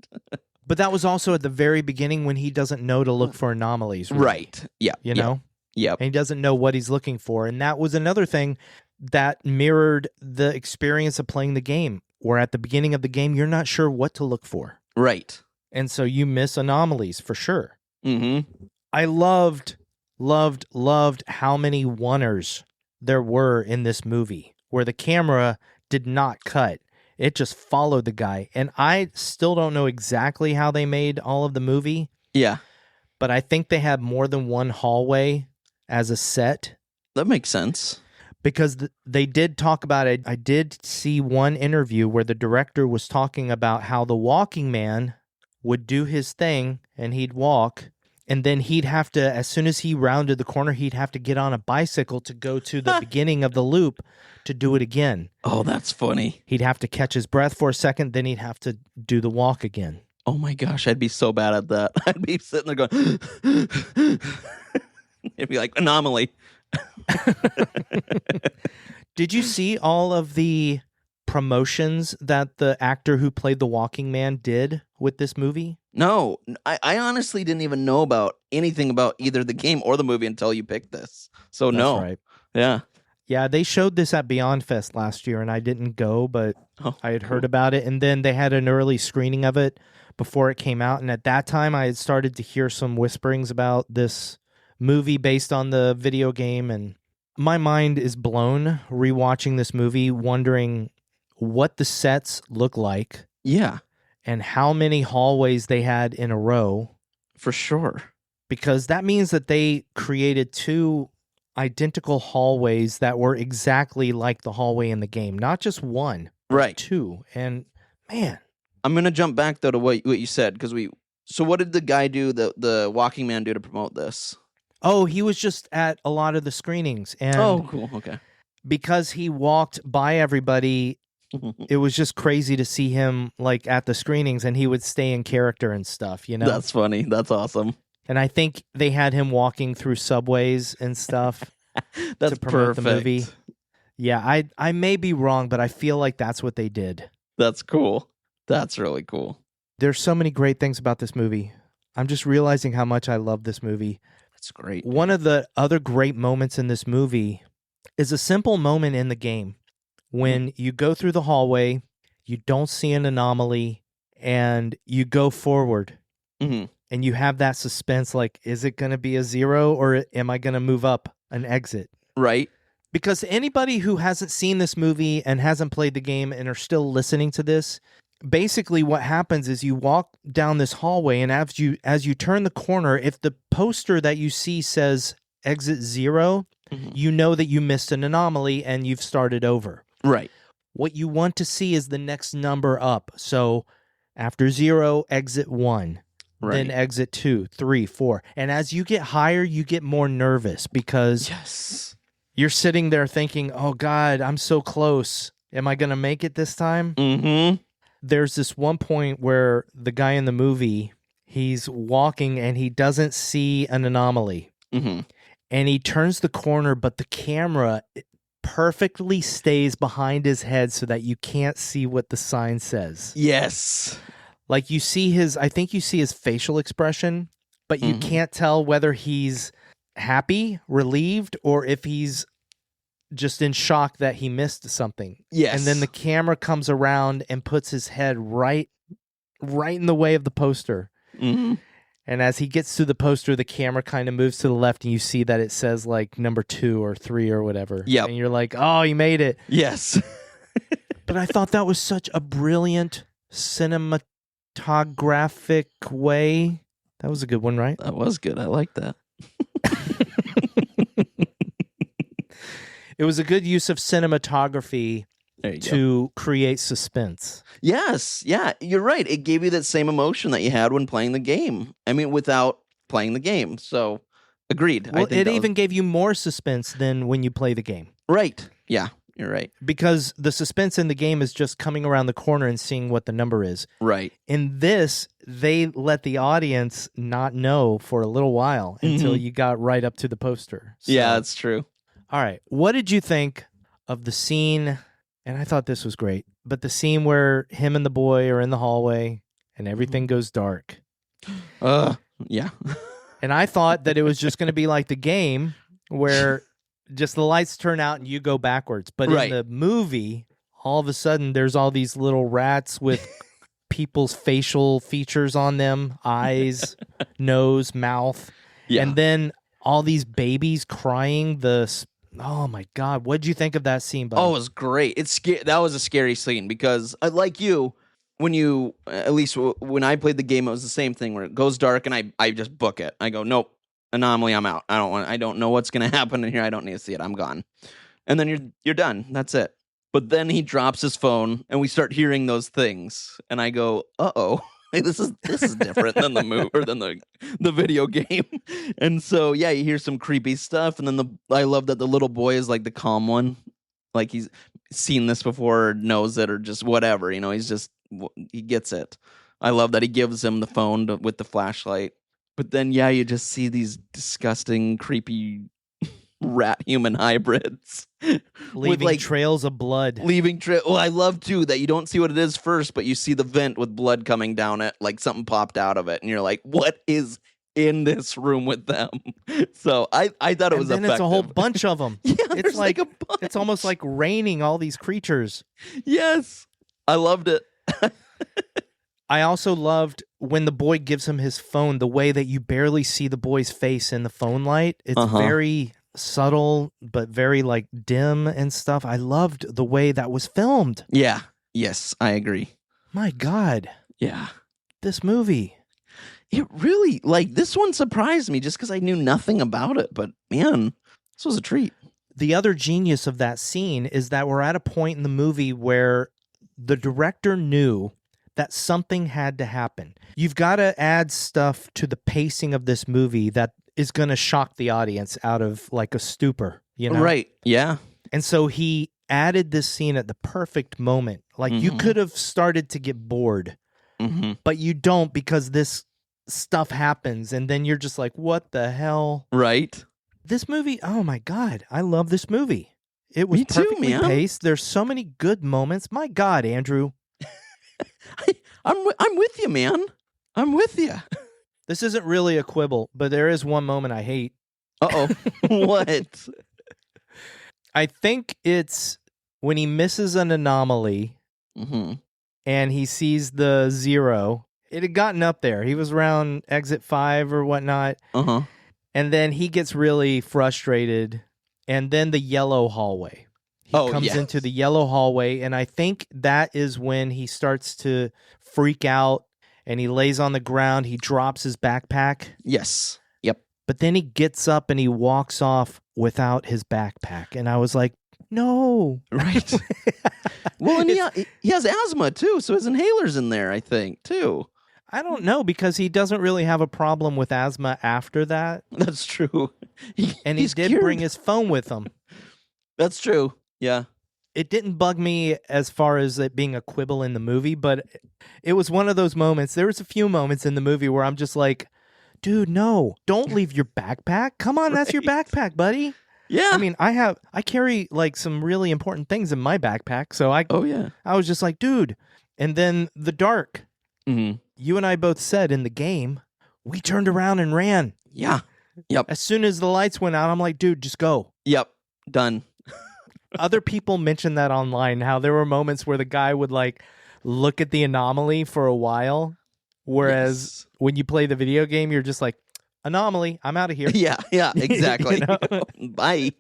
But that was also at the very beginning when he doesn't know to look for anomalies. Really, Right. Yeah. you know? Yep. And he doesn't know what he's looking for. And that was another thing that mirrored the experience of playing the game, where at the beginning of the game, you're not sure what to look for. Right. And so you miss anomalies for sure. Mm-hmm. I loved how many oneers there were in this movie, where the camera did not cut. It just followed the guy. And I still don't know exactly how they made all of the movie, Yeah. but I think they had more than one hallway as a set, That makes sense. because they did talk about it. I did see one interview where the director was talking about how the walking man would do his thing and he'd walk, and then he'd have to, as soon as he rounded the corner, he'd have to get on a bicycle to go to the beginning of the loop to do it again. Oh, that's funny. He'd have to catch his breath for a second, then he'd have to do the walk again. Oh my gosh, I'd be so bad at that. I'd be sitting there going, it'd be like anomaly. Did you see all of the promotions that the actor who played the walking man did with this movie? No, I honestly didn't even know about anything about either the game or the movie until you picked this. So That's no. right. Yeah. Yeah, they showed this at Beyond Fest last year, and I didn't go, but I had heard about it. And then they had an early screening of it before it came out. And at that time, I had started to hear some whisperings about this movie based on the video game. And my mind is blown rewatching this movie, wondering what the sets look like Yeah, and how many hallways they had in a row. for sure. Because that means that they created two identical hallways that were exactly like the hallway in the game, not just one, Right. two. And man, I'm going to jump back, though, to what you said, because so what did the guy do, the walking man do to promote this? oh, he was just at a lot of the screenings, and Oh, cool. Okay. because he walked by everybody, it was just crazy to see him like at the screenings, and he would stay in character and stuff, you know. That's funny. That's awesome. And I think they had him walking through subways and stuff That's to promote perfect. the movie. Yeah, I may be wrong, but I feel like that's what they did. That's cool. That's really cool. There's so many great things about this movie. I'm just realizing how much I love this movie. That's great. One of the other great moments in this movie is a simple moment in the game when you go through the hallway, you don't see an anomaly, and you go forward. Mm-hmm. And you have that suspense, like, is it going to be a 0 or am I going to move up an exit? Right. Because anybody who hasn't seen this movie and hasn't played the game and are still listening to this, basically what happens is you walk down this hallway, and as you turn the corner, if the poster that you see says exit 0, you know that you missed an anomaly and you've started over. Right. What you want to see is the next number up. So after 0, exit 1. Right. Then exit 2, 3, 4. And as you get higher, you get more nervous because Yes. you're sitting there thinking, oh God, I'm so close. Am I going to make it this time? Mm-hmm. There's this one point where the guy in the movie, he's walking and he doesn't see an anomaly. Mm-hmm. And he turns the corner, but the camera perfectly stays behind his head so that you can't see what the sign says. Yes. Like you see I think you see his facial expression, but you can't tell whether he's happy, relieved, or if he's just in shock that he missed something. Yes. And then the camera comes around and puts his head right in the way of the poster. Mm-hmm. And as he gets to the poster, the camera kind of moves to the left and you see that it says like number 2 or 3 or whatever. Yep. And you're like, oh, you made it. Yes. But I thought that was such a brilliant cinematographic way. That was a good one, right? That was good. I like that. It was a good use of cinematography There you go. to create suspense. Yes. Yeah, you're right. It gave you that same emotion that you had when playing the game. I mean, without playing the game. So, agreed. Well, I think it that even gave you more suspense than when you play the game. Right. Yeah, you're right. Because the suspense in the game is just coming around the corner and seeing what the number is. Right. In this, they let the audience not know for a little while until you got right up to the poster. So, Yeah, that's true. all right. What did you think of the scene? And I thought this was great. But the scene where him and the boy are in the hallway and everything goes dark. Yeah. And I thought that it was just going to be like the game where just the lights turn out and you go backwards. But Right. in the movie, all of a sudden there's all these little rats with people's facial features on them, eyes, nose, mouth. Yeah. And then all these babies crying. Oh my God. What'd you think of that scene, buddy? Oh, it was great. That was a scary scene because, like you, when you, at least when I played the game, it was the same thing where it goes dark and I just book it. I go, nope, anomaly, I'm out. I don't know what's going to happen in here. I don't need to see it. I'm gone. And then you're done. That's it. But then he drops his phone and we start hearing those things. And I go, uh-oh. This is different than the movie or than the video game. And so yeah, you hear some creepy stuff, and then I love that the little boy is like the calm one, like he's seen this before, or knows it, or just whatever. He gets it. I love that he gives him the phone with the flashlight. But then yeah, you just see these disgusting, creepy rat human hybrids leaving trails of blood. Well, I love too that you don't see what it is first, but you see the vent with blood coming down it, like something popped out of it, and you're like, what is in this room with them? So I thought it was effective. It's a whole bunch of them. Yeah, it's like a bunch. It's almost like raining all these creatures. Yes, I loved it. I also loved when the boy gives him his phone, the way that you barely see the boy's face in the phone light. It's very subtle, but very like dim and stuff. I loved the way that was filmed. Yeah. Yes, I agree. My God. Yeah. This movie. It really, this one surprised me just because I knew nothing about it. But man, this was a treat. The other genius of that scene is that we're at a point in the movie where the director knew that something had to happen. You've got to add stuff to the pacing of this movie that is going to shock the audience out of like a stupor, you know? Right. Yeah. And so he added this scene at the perfect moment. Like you could have started to get bored, but you don't, because this stuff happens and then you're just like, what the hell? Right. This movie, oh my God, I love this movie. It was perfectly paced. There's so many good moments. My God, Andrew. I'm with you, man. I'm with you. This isn't really a quibble, but there is one moment I hate. Uh-oh. What? I think it's when he misses an anomaly and he sees the 0. It had gotten up there. He was around exit 5 or whatnot. And then he gets really frustrated. And then the yellow hallway. He comes into the yellow hallway, and I think that is when he starts to freak out, and he lays on the ground. He drops his backpack. Yes. Yep. But then he gets up and he walks off without his backpack. And I was like, no. Right. Well, and he has asthma, too, so his inhaler's in there, I think, too. I don't know, because he doesn't really have a problem with asthma after that. That's true. And he did bring his phone with him. That's true. Yeah. It didn't bug me as far as it being a quibble in the movie, but it was one of those moments. There was a few moments in the movie where I'm just like, dude, no, don't leave your backpack. Come on, that's your backpack, buddy. Yeah. I mean, I carry like some really important things in my backpack, so I was just like, dude. And then the dark. You and I both said in the game, we turned around and ran. Yeah. Yep. As soon as the lights went out, I'm like, dude, just go. Yep. Done. Other people mentioned that online, how there were moments where the guy would like look at the anomaly for a while, whereas when you play the video game, you're just like, anomaly, I'm out of here. Yeah, exactly. You know? Bye.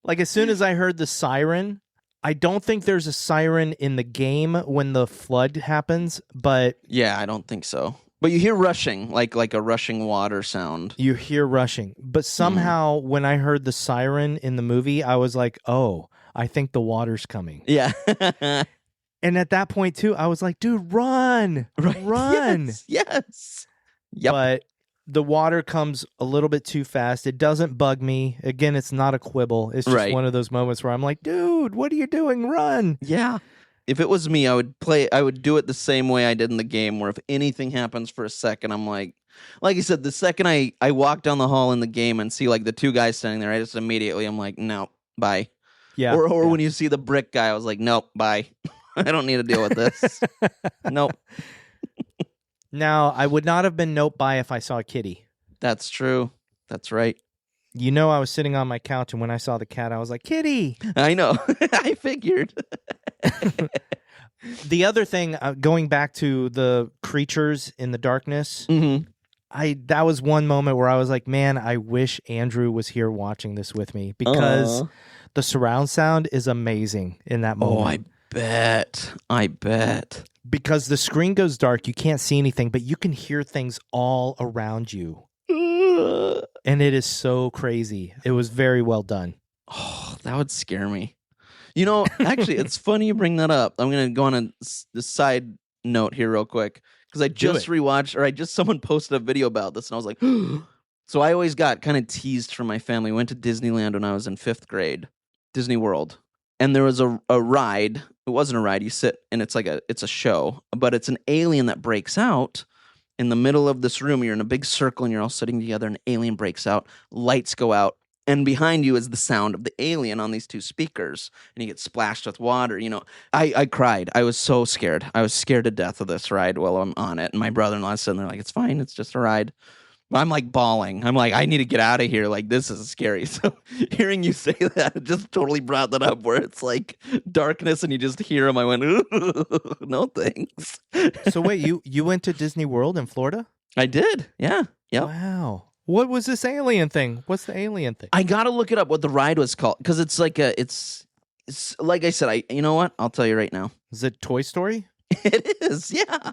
Like as soon as I heard the siren, I don't think there's a siren in the game when the flood happens, but yeah, I don't think so. But you hear rushing, like a rushing water sound. You hear rushing. But somehow when I heard the siren in the movie, I was like, oh, I think the water's coming. Yeah. And at that point, too, I was like, dude, run. Right. Run. Yes. Yep. But the water comes a little bit too fast. It doesn't bug me. Again, it's not a quibble. It's just one of those moments where I'm like, dude, what are you doing? Run. Yeah. If it was me, I would do it the same way I did in the game, where if anything happens for a second, I'm like you said, the second I walk down the hall in the game and see like the two guys standing there, I just immediately, I'm like, no, bye. Yeah. Or when you see the brick guy, I was like, nope, bye. I don't need to deal with this. Nope. Now, I would not have been nope by if I saw a kitty. That's true. That's right. You know, I was sitting on my couch, and when I saw the cat, I was like, kitty. I know. I figured. The other thing, going back to the creatures in the darkness, that was one moment where I was like, man, I wish Andrew was here watching this with me, because the surround sound is amazing in that moment. I bet. Because the screen goes dark, you can't see anything, but you can hear things all around you. And it is so crazy. It was very well done. Oh, that would scare me. You know, actually, it's funny you bring that up. I'm going to go on a side note here real quick, because I just rewatched, or someone posted a video about this, and I was like, so I always got kind of teased from my family. Went to Disneyland when I was in 5th grade, Disney World. And there was a ride. It wasn't a ride. You sit, and it's a show, but it's an alien that breaks out in the middle of this room. You're in a big circle, and you're all sitting together, and an alien breaks out. Lights go out. And behind you is the sound of the alien on these 2 speakers, and you get splashed with water. You know, I cried. I was so scared. I was scared to death of this ride while I'm on it. And my brother-in-law's sitting there like, it's fine. It's just a ride. But I'm like bawling. I'm like, I need to get out of here. Like, this is scary. So hearing you say that, it just totally brought that up, where it's like darkness and you just hear him. I went, no thanks. So wait, you went to Disney World in Florida? I did. Yeah. Yep. Wow. What was this alien thing? What's the alien thing? I gotta look it up what the ride was called, because it's like it's like I said. You know what? I'll tell you right now. Is it Toy Story? It is. Yeah.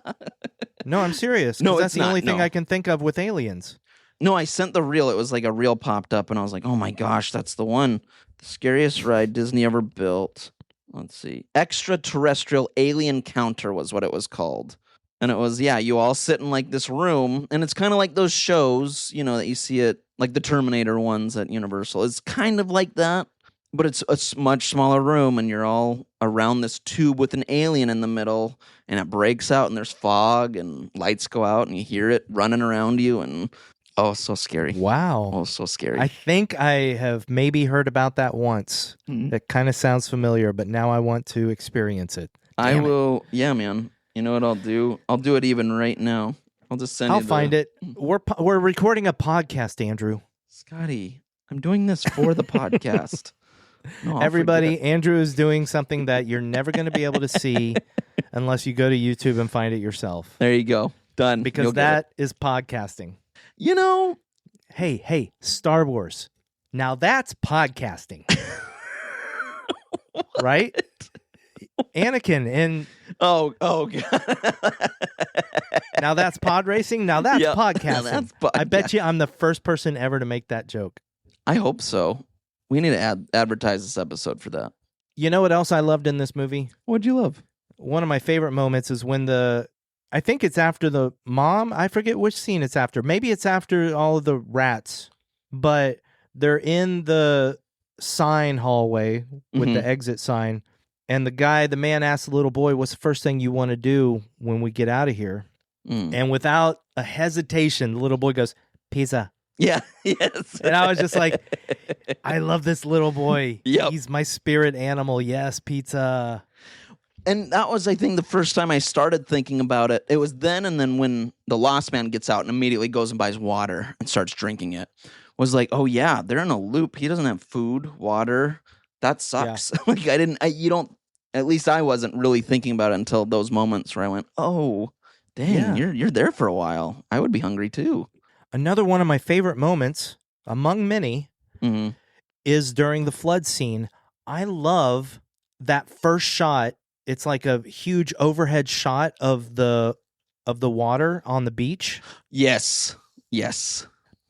No, I'm serious. No, that's it's the only thing no. I can think of with aliens. No, I sent the reel. It was like a reel popped up, and I was like, oh my gosh, that's the one. The scariest ride Disney ever built. Let's see. Extraterrestrial Alien Counter was what it was called. And it was, you all sit in like this room, and it's kind of like those shows, you know, that you see at like the Terminator ones at Universal. It's kind of like that, but it's a much smaller room, and you're all around this tube with an alien in the middle, and it breaks out, and there's fog, and lights go out, and you hear it running around you, and so scary. Wow. Oh, so scary. I think I have maybe heard about that once. That kind of sounds familiar, but now I want to experience it. I will. Yeah, man. You know what I'll do? I'll do it even right now. I'll just send you. I'll find it. We're recording a podcast, Andrew. Scotty, I'm doing this for the podcast. No, everybody, Andrew is doing something that you're never going to be able to see unless you go to YouTube and find it yourself. There you go. Done. Because that is podcasting. You know. Hey, Star Wars. Now that's podcasting. Right? Anakin in oh god. Now that's pod racing. Now that's podcasting. Now that's I bet you I'm the first person ever to make that joke. I hope so. We need to advertise this episode for that. You know what else I loved in this movie? What'd you love? One of my favorite moments is when I think it's after the mom. I forget which scene it's after. Maybe it's after all of the rats, but they're in the sign hallway with the exit sign. And the man asked the little boy, what's the first thing you want to do when we get out of here? And without a hesitation, the little boy goes, pizza. Yeah, yes. And I was just like, I love this little boy. Yep. He's my spirit animal. Yes, pizza. And that was, I think, the first time I started thinking about it. It was then, and then when the Lost Man gets out and immediately goes and buys water and starts drinking it, was like, oh yeah, they're in a loop. He doesn't have food, water. That sucks. Yeah. At least I wasn't really thinking about it until those moments where I went, oh, dang, you're there for a while. I would be hungry too. Another one of my favorite moments, among many, is during the flood scene. I love that first shot. It's like a huge overhead shot of the water on the beach. Yes.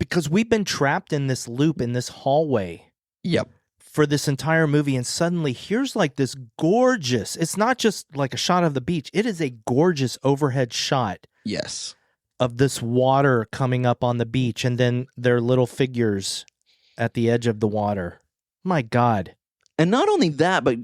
Because we've been trapped in this loop, in this hallway. Yep. For this entire movie, and suddenly here's like this gorgeous, it's not just like a shot of the beach, it is a gorgeous overhead shot. Yes. Of this water coming up on the beach, and then their little figures at the edge of the water. My God. And not only that, but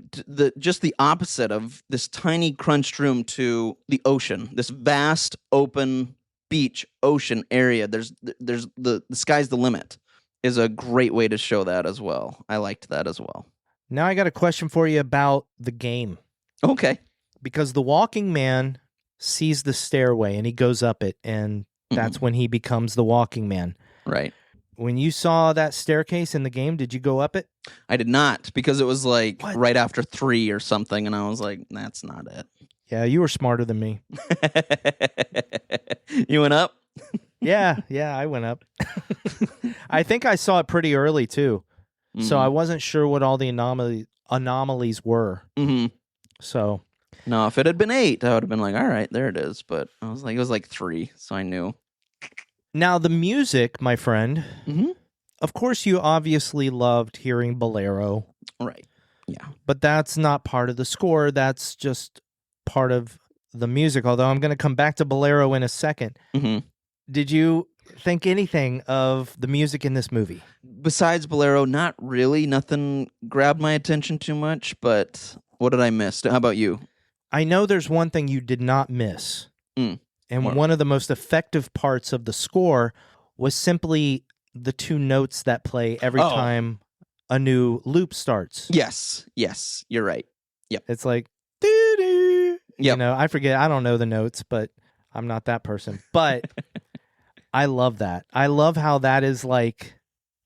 just the opposite of this tiny crunched room to the ocean, this vast open beach ocean area. There's the sky's the limit. Is a great way to show that as well. I liked that as well. Now I got a question for you about the game. Okay. Because the walking man sees the stairway and he goes up it, and that's when he becomes the walking man. Right. When you saw that staircase in the game, did you go up it? I did not, because it was like What? right after 3 or something, and I was like, that's not it. Yeah, you were smarter than me. You went up? Yeah, I went up. I think I saw it pretty early too, so I wasn't sure what all the anomalies were. Mm-hmm. So No, if it had been 8, I would have been like, all right, there it is. But I was like, it was like 3, so I knew. now the music, my friend. Mhm. Of course, you obviously loved hearing Bolero, Right. Yeah. but that's not part of the score. That's just part of the music. Although I'm going to come back to Bolero in a second. Mm-hmm. Did you think anything of the music in this movie? Besides Bolero, not really. Nothing grabbed my attention too much, but what did I miss? How about you? I know there's one thing you did not miss. And What? one of the most effective parts of the score was simply the 2 notes that play every time a new loop starts. Yes, you're right. It's like, doo-doo. Yep. You know, I forget. I don't know the notes, but I'm not that person. But I love that. I love how that is like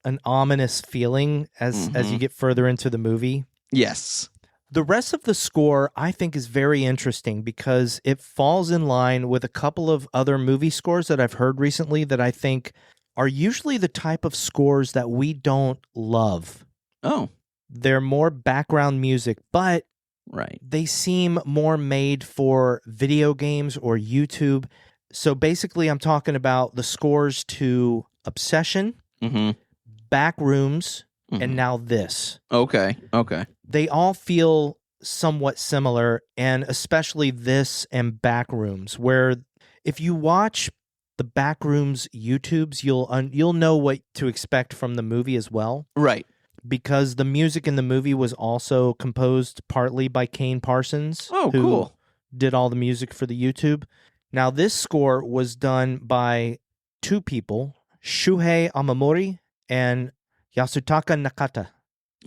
an ominous feeling as you get further into the movie. Yes. The rest of the score, I think, is very interesting because it falls in line with a couple of other movie scores that I've heard recently that I think are usually the type of scores that we don't love. Oh, They're more background music, but right. they seem more made for video games or YouTube. So basically, I'm talking about the scores to Obsession, Mm-hmm. Backrooms, and now this. Okay. They all feel somewhat similar, and especially this and Backrooms, where if you watch the Backrooms YouTubes, you'll know what to expect from the movie as well. Right. Because the music in the movie was also composed partly by Kane Parsons, Oh, who cool. did all the music for the YouTube. Now, this score was done by 2 people, Shuhei Amamori and Yasutaka Nakata.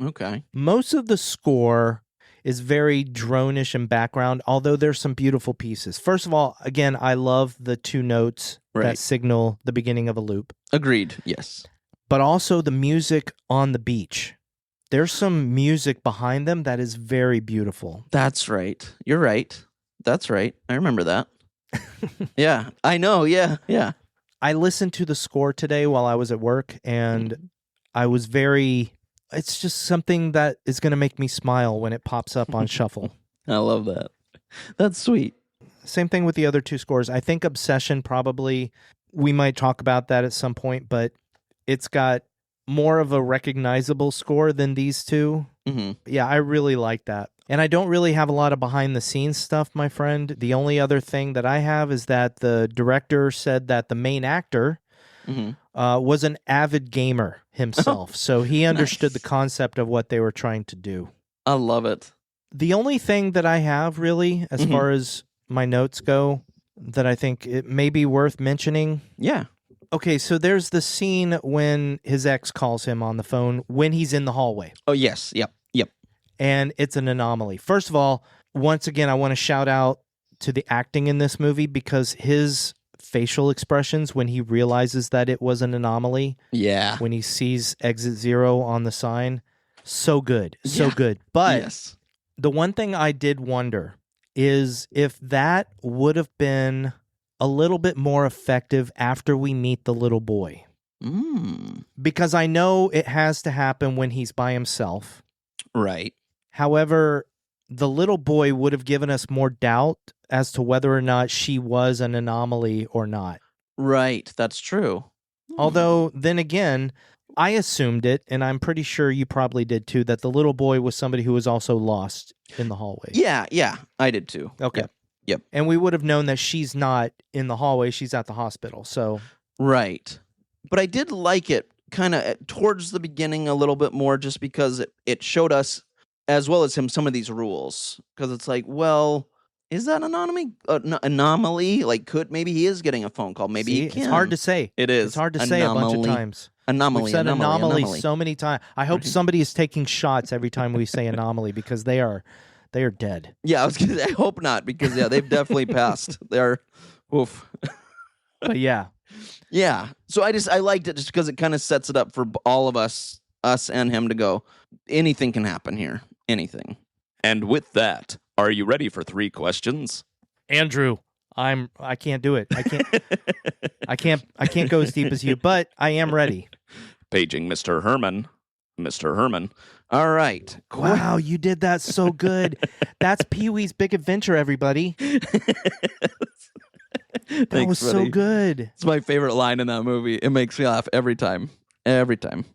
Okay. Most of the score is very drone-ish in background, although there's some beautiful pieces. First of all, again, I love the 2 notes that Right. signal the beginning of a loop. Agreed. Yes. But also the music on the beach. There's some music behind them that is very beautiful. That's right. You're right. That's right. I remember that. Yeah. I know. Yeah. I listened to the score today while I was at work, and I was it's just something that is going to make me smile when it pops up on shuffle. I love that. That's sweet. Same thing with the other 2 scores. I think Obsession probably, we might talk about that at some point, but it's got more of a recognizable score than these 2. Mm-hmm. Yeah, I really like that. And I don't really have a lot of behind-the-scenes stuff, my friend. The only other thing that I have is that the director said that the main actor was an avid gamer himself. So he understood the concept of what they were trying to do. I love it. The only thing that I have, really, as far as my notes go, that I think it may be worth mentioning. Yeah. Okay, so there's the scene when his ex calls him on the phone when he's in the hallway. Oh, yes. Yep. And it's an anomaly. First of all, once again, I want to shout out to the acting in this movie because his facial expressions when he realizes that it was an anomaly, Yeah. when he sees Exit 0 on the sign, so good. So Yeah. good. But Yes. the one thing I did wonder is if that would have been a little bit more effective after we meet the little boy. Because I know it has to happen when he's by himself. Right. However, the little boy would have given us more doubt as to whether or not she was an anomaly or not. Right. That's true. Although, then again, I assumed it, and I'm pretty sure you probably did too, that the little boy was somebody who was also lost in the hallway. Yeah. I did too. Okay. Yep. And we would have known that she's not in the hallway, she's at the hospital. So, Right. But I did like it kind of towards the beginning a little bit more just because it showed us, as well as him, some of these rules. Because it's like, well, is that anomaly? Like, maybe he is getting a phone call. Maybe see, he can. it's hard to say. It is. It's hard to say a bunch of times. Anomaly. We've said anomaly anomaly. so many times. I hope somebody is taking shots every time we say anomaly because they are they are dead. Yeah, I hope not, because they've definitely passed. They're, oof. But yeah. Yeah. So I liked it just because it kind of sets it up for all of us and him to go, anything can happen here. Anything. And with that, are you ready for 3 questions? Andrew, I can't do it. I can't go as deep as you, but I am ready. Paging Mr. Herman. Mr. Herman. All right. Wow, you did that so good. That's Pee-wee's Big Adventure, everybody. That Thanks, was buddy. so good. It's my favorite line in that movie. It makes me laugh every time. Every time.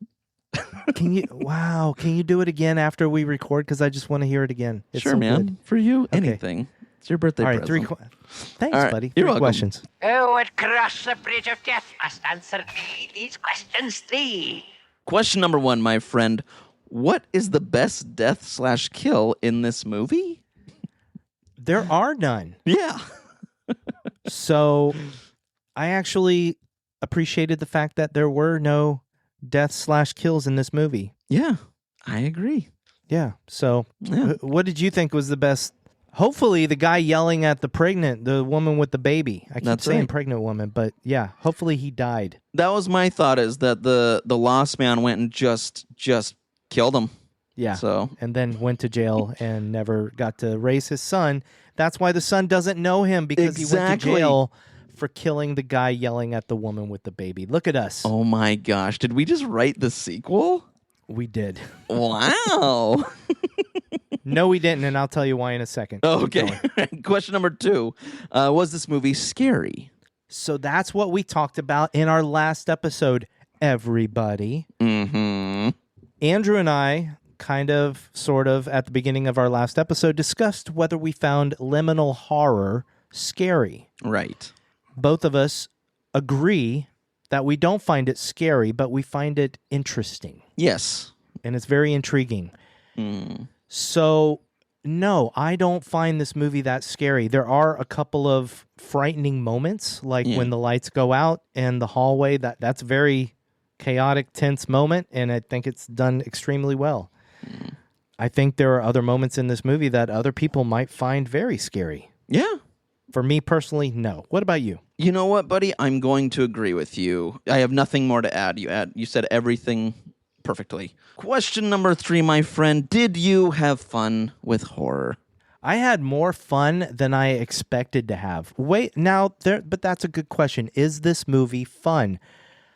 Can you do it again after we record? Because I just want to hear it again. It's Sure, so man. good. For you, Okay. anything. It's your birthday All right, present. Thanks, All right, buddy. you're 3 welcome. questions. Who would cross the bridge of death must answer these questions 3. Question number 1, my friend. What is the best death/kill in this movie? There are none. Yeah. So I actually appreciated the fact that there were no deaths/kills in this movie. Yeah, I agree. Yeah. So Yeah. what did you think was the best? Hopefully the guy yelling at the woman with the baby. I keep That's saying right. pregnant woman, but yeah, hopefully he died. That was my thought, is that the lost man went and just killed him. Yeah. So And then went to jail and never got to raise his son. That's why the son doesn't know him, because he went to Exactly. jail for killing the guy yelling at the woman with the baby. Look at us. oh my gosh, did we just write the sequel? We did. Wow. No, we didn't, and I'll tell you why in a second. Keep Okay. going. Question number 2. Was this movie scary? So that's what we talked about in our last episode, everybody. Mm-hmm. Andrew and I sort of, at the beginning of our last episode, discussed whether we found liminal horror scary. Right. Both of us agree that we don't find it scary, but we find it interesting. Yes. And it's very intriguing. Mm. So, no, I don't find this movie that scary. There are a couple of frightening moments, like when the lights go out in the hallway. That's a very chaotic, tense moment, and I think it's done extremely well. I think there are other moments in this movie that other people might find very scary. Yeah. For me personally, no. What about you? You know what, buddy? I'm going to agree with you. I have nothing more to add. You said everything perfectly. Question number 3, my friend. Did you have fun with horror? I had more fun than I expected to have. Wait, but that's a good question. Is this movie fun?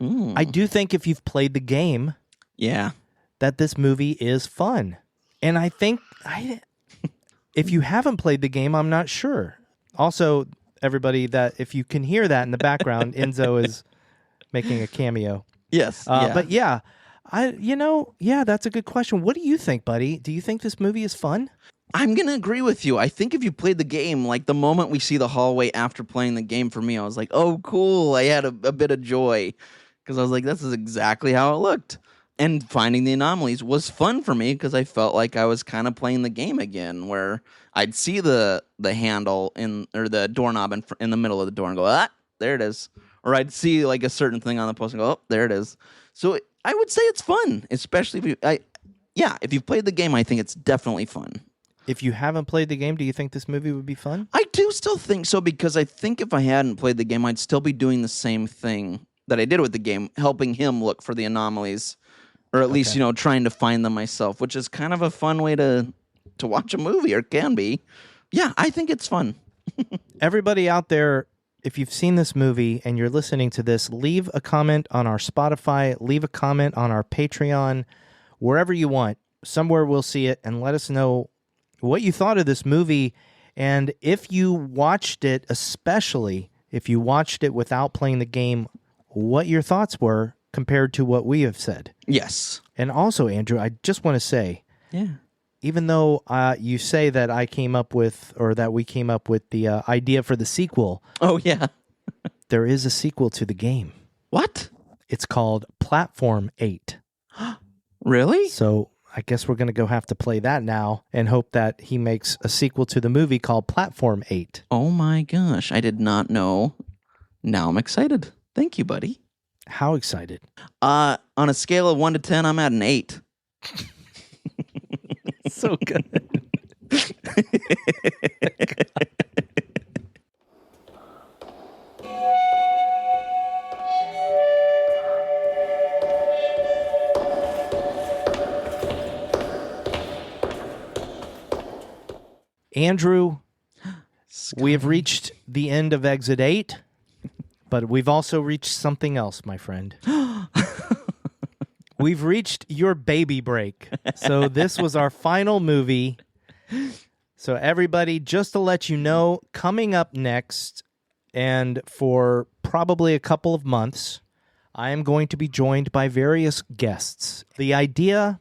I do think if you've played the game, Yeah. that this movie is fun. And I think if you haven't played the game, I'm not sure. Also, everybody, that if you can hear that in the background, Enzo is making a cameo. Yes. But yeah, that's a good question. What do you think, buddy? Do you think this movie is fun? I'm going to agree with you. I think if you played the game, like the moment we see the hallway after playing the game, for me, I was like, oh, cool. I had a bit of joy because I was like, this is exactly how it looked. And finding the anomalies was fun for me because I felt like I was kind of playing the game again, where I'd see the handle or the doorknob in the middle of the door and go, there it is. Or I'd see like a certain thing on the post and go, oh, there it is. So I would say it's fun, especially if you've played the game. I think it's definitely fun. If you haven't played the game, do you think this movie would be fun? I do still think so, because I think if I hadn't played the game, I'd still be doing the same thing that I did with the game, helping him look for the anomalies, or at least, trying to find them myself, which is kind of a fun way to watch a movie, or can be. Yeah, I think it's fun. Everybody out there, if you've seen this movie and you're listening to this, leave a comment on our Spotify, leave a comment on our Patreon, wherever you want. Somewhere we'll see it, and let us know what you thought of this movie, and if you watched it, especially if you watched it without playing the game, what your thoughts were compared to what we have said. Yes. And also, Andrew, I just want to say, Yeah. even though you say that we came up with the idea for the sequel, Oh, yeah. there is a sequel to the game. What? It's called Platform 8. Really? So I guess we're going to have to play that now and hope that he makes a sequel to the movie called Platform 8. Oh my gosh, I did not know. Now I'm excited. Thank you, buddy. How excited? On a scale of 1 to 10, I'm at an 8. So good. Andrew, we have reached the end of Exit 8, but we've also reached something else, my friend. We've reached your baby break. So this was our final movie. So everybody, just to let you know, coming up next, and for probably a couple of months, I am going to be joined by various guests. The idea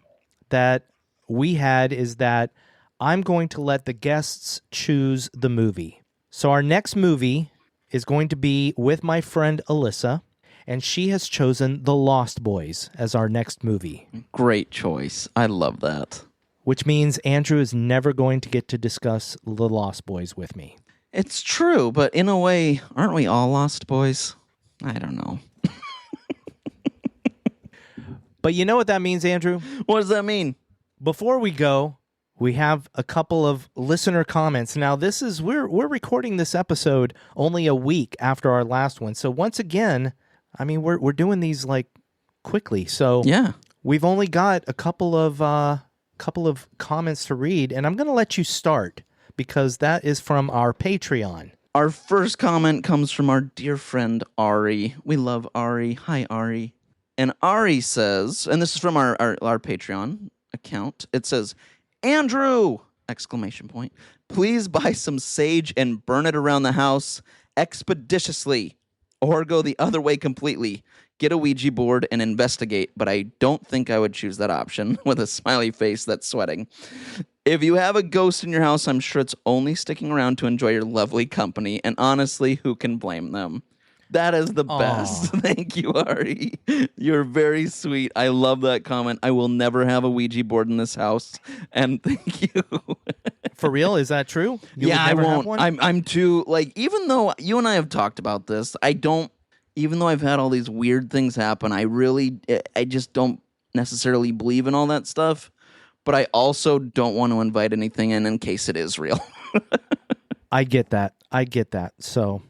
that we had is that I'm going to let the guests choose the movie. So our next movie is going to be with my friend Alyssa, and she has chosen The Lost Boys as our next movie. Great choice. I love that. Which means Andrew is never going to get to discuss The Lost Boys with me. It's true, but in a way, aren't we all Lost Boys? I don't know. But you know what that means, Andrew? What does that mean? Before we go, we have a couple of listener comments. Now, this is we're recording this episode only a week after our last one. So once again, I mean, we're doing these like quickly. So Yeah. we've only got a couple of comments to read, and I'm going to let you start because that is from our Patreon. Our first comment comes from our dear friend Ari. We love Ari. Hi, Ari. And Ari says, and this is from our Patreon account, it says, Andrew! Exclamation point. Please buy some sage and burn it around the house expeditiously, or go the other way completely. Get a Ouija board and investigate, but I don't think I would choose that option, with a smiley face that's sweating. If you have a ghost in your house, I'm sure it's only sticking around to enjoy your lovely company, and honestly, who can blame them? That is the best. Thank you, Ari. You're very sweet. I love that comment. I will never have a Ouija board in this house, and thank you. For real? Is that true? You Yeah, would never I have won't. one? I'm too, like, even though you and I have talked about this, even though I've had all these weird things happen, I just don't necessarily believe in all that stuff, but I also don't want to invite anything in case it is real. I get that. So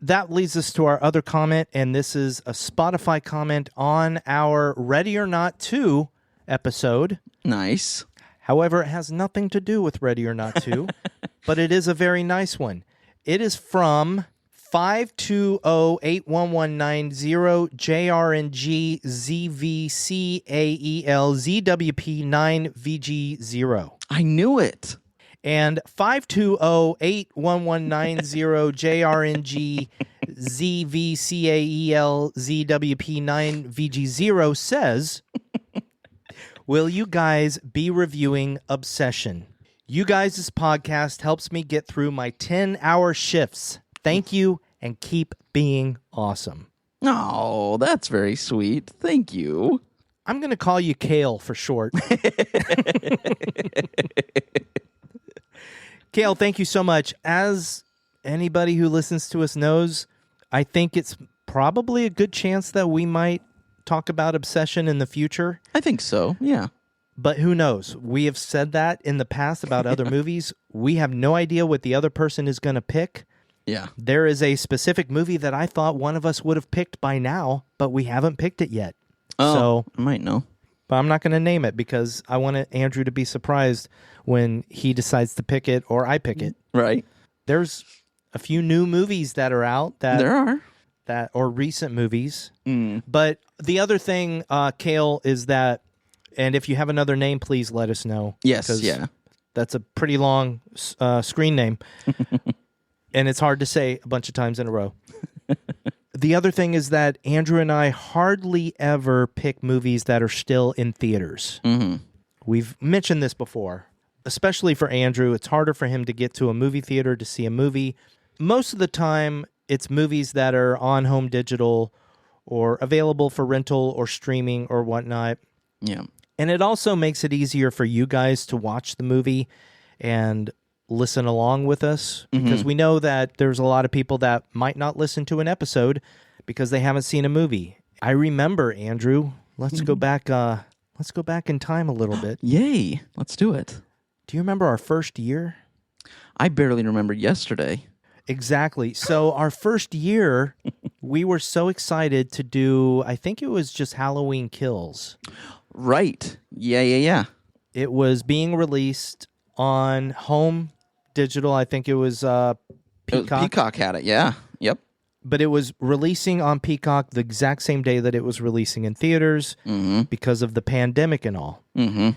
that leads us to our other comment, and this is a Spotify comment on our Ready or Not 2 episode. Nice. However, it has nothing to do with Ready or Not 2, but it is a very nice one. It is from 520-811-90-JRNG-ZVCAEL-ZWP-9VG0. I knew it. And 520-811-90-JRNG-ZVCAEL-ZWP-9VG0 says, will you guys be reviewing Obsession? You guys' podcast helps me get through my 10-hour shifts. Thank you, and keep being awesome. Oh, that's very sweet. Thank you. I'm going to call you Kale for short. Kale, thank you so much. As anybody who listens to us knows, I think it's probably a good chance that we might talk about Obsession in the future. I think so, yeah. But who knows? We have said that in the past about other movies. We have no idea what the other person is going to pick. Yeah. There is a specific movie that I thought one of us would have picked by now, but we haven't picked it yet. Oh, So, I might know. but I'm not going to name it because I want Andrew to be surprised when he decides to pick it or I pick it. Right. There's a few new movies that are out There are. or recent movies. But the other thing, Kale, is that, and if you have another name, please let us know. Yes, 'cause yeah. That's a pretty long screen name. And it's hard to say a bunch of times in a row. The other thing is that Andrew and I hardly ever pick movies that are still in theaters. Mm-hmm. We've mentioned this before. Especially for Andrew, it's harder for him to get to a movie theater to see a movie. Most of the time, it's movies that are on home digital or available for rental or streaming or whatnot. Yeah. And it also makes it easier for you guys to watch the movie and listen along with us, because we know that there's a lot of people that might not listen to an episode because they haven't seen a movie. I remember, Andrew, let's go back in time a little bit. Yay. Let's do it. Do you remember our first year? I barely remember yesterday. Exactly. So our first year, we were so excited to do, I think it was just Halloween Kills. Right. Yeah. It was being released on home digital. I think it was Peacock. Peacock had it, yeah. Yep. But it was releasing on Peacock the exact same day that it was releasing in theaters because of the pandemic and all. Mm-hmm.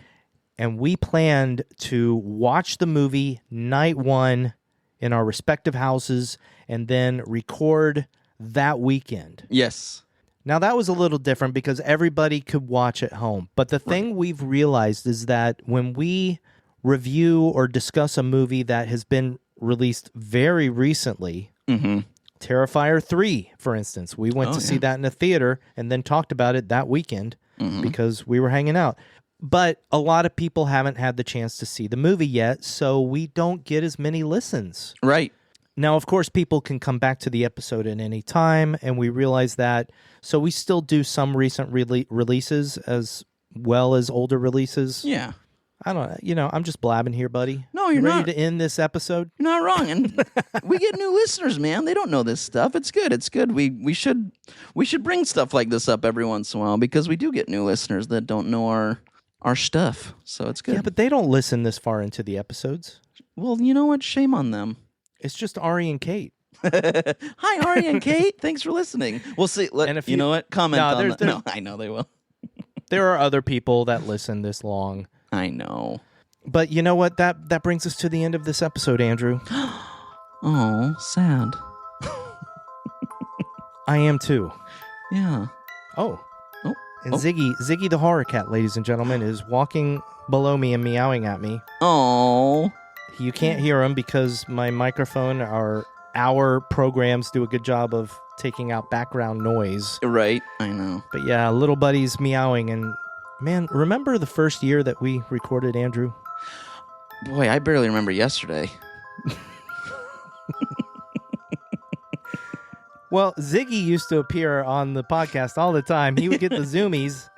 And we planned to watch the movie night one in our respective houses and then record that weekend. Yes. Now, that was a little different because everybody could watch at home. But the thing we've realized is that when we review or discuss a movie that has been released very recently, Terrifier 3, for instance, we went to see that in a theater and then talked about it that weekend because we were hanging out. But a lot of people haven't had the chance to see the movie yet, so we don't get as many listens. Right. Now, of course, people can come back to the episode at any time, and we realize that. So we still do some recent releases as well as older releases. Yeah. I don't know. I'm just blabbing here, buddy. No, you're ready not. to end this episode? You're not wrong. And we get new listeners, man. They don't know this stuff. It's good. It's good. We should bring stuff like this up every once in a while because we do get new listeners that don't know our stuff. So it's good. Yeah, but they don't listen this far into the episodes. Well, you know what? Shame on them. It's just Ari and Kate. Hi, Ari and Kate. Thanks for listening. We'll see. You know what? Comment on that. No, I know they will. There are other people that listen this long. I know. But you know what? That brings us to the end of this episode, Andrew. Oh, sad. I am too. Yeah. Oh. And Ziggy the horror cat, ladies and gentlemen, is walking below me and meowing at me. Oh. You can't hear him because my microphone, our programs do a good job of taking out background noise. Right. I know. But yeah, little buddy's meowing. And man, remember the first year that we recorded, Andrew? Boy, I barely remember yesterday. Well, Ziggy used to appear on the podcast all the time. He would get the zoomies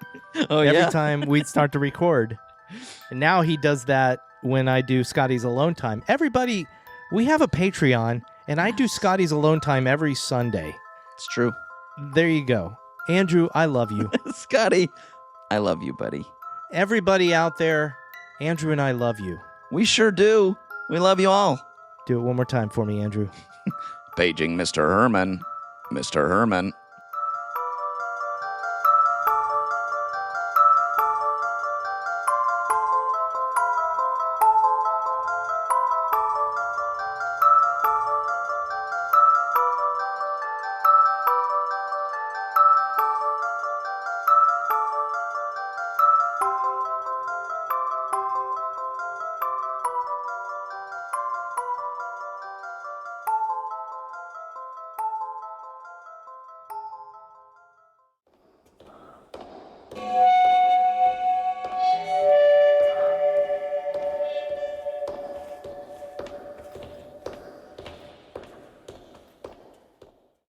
every time we'd start to record. And now he does that when I do Scotty's Alone Time. Everybody, we have a Patreon, and I do Scotty's Alone Time every Sunday. It's true. There you go. Andrew, I love you. Scotty, I love you, buddy. Everybody out there, Andrew and I love you. We sure do. We love you all. Do it one more time for me, Andrew. Paging Mr. Herman. Mr. Herman.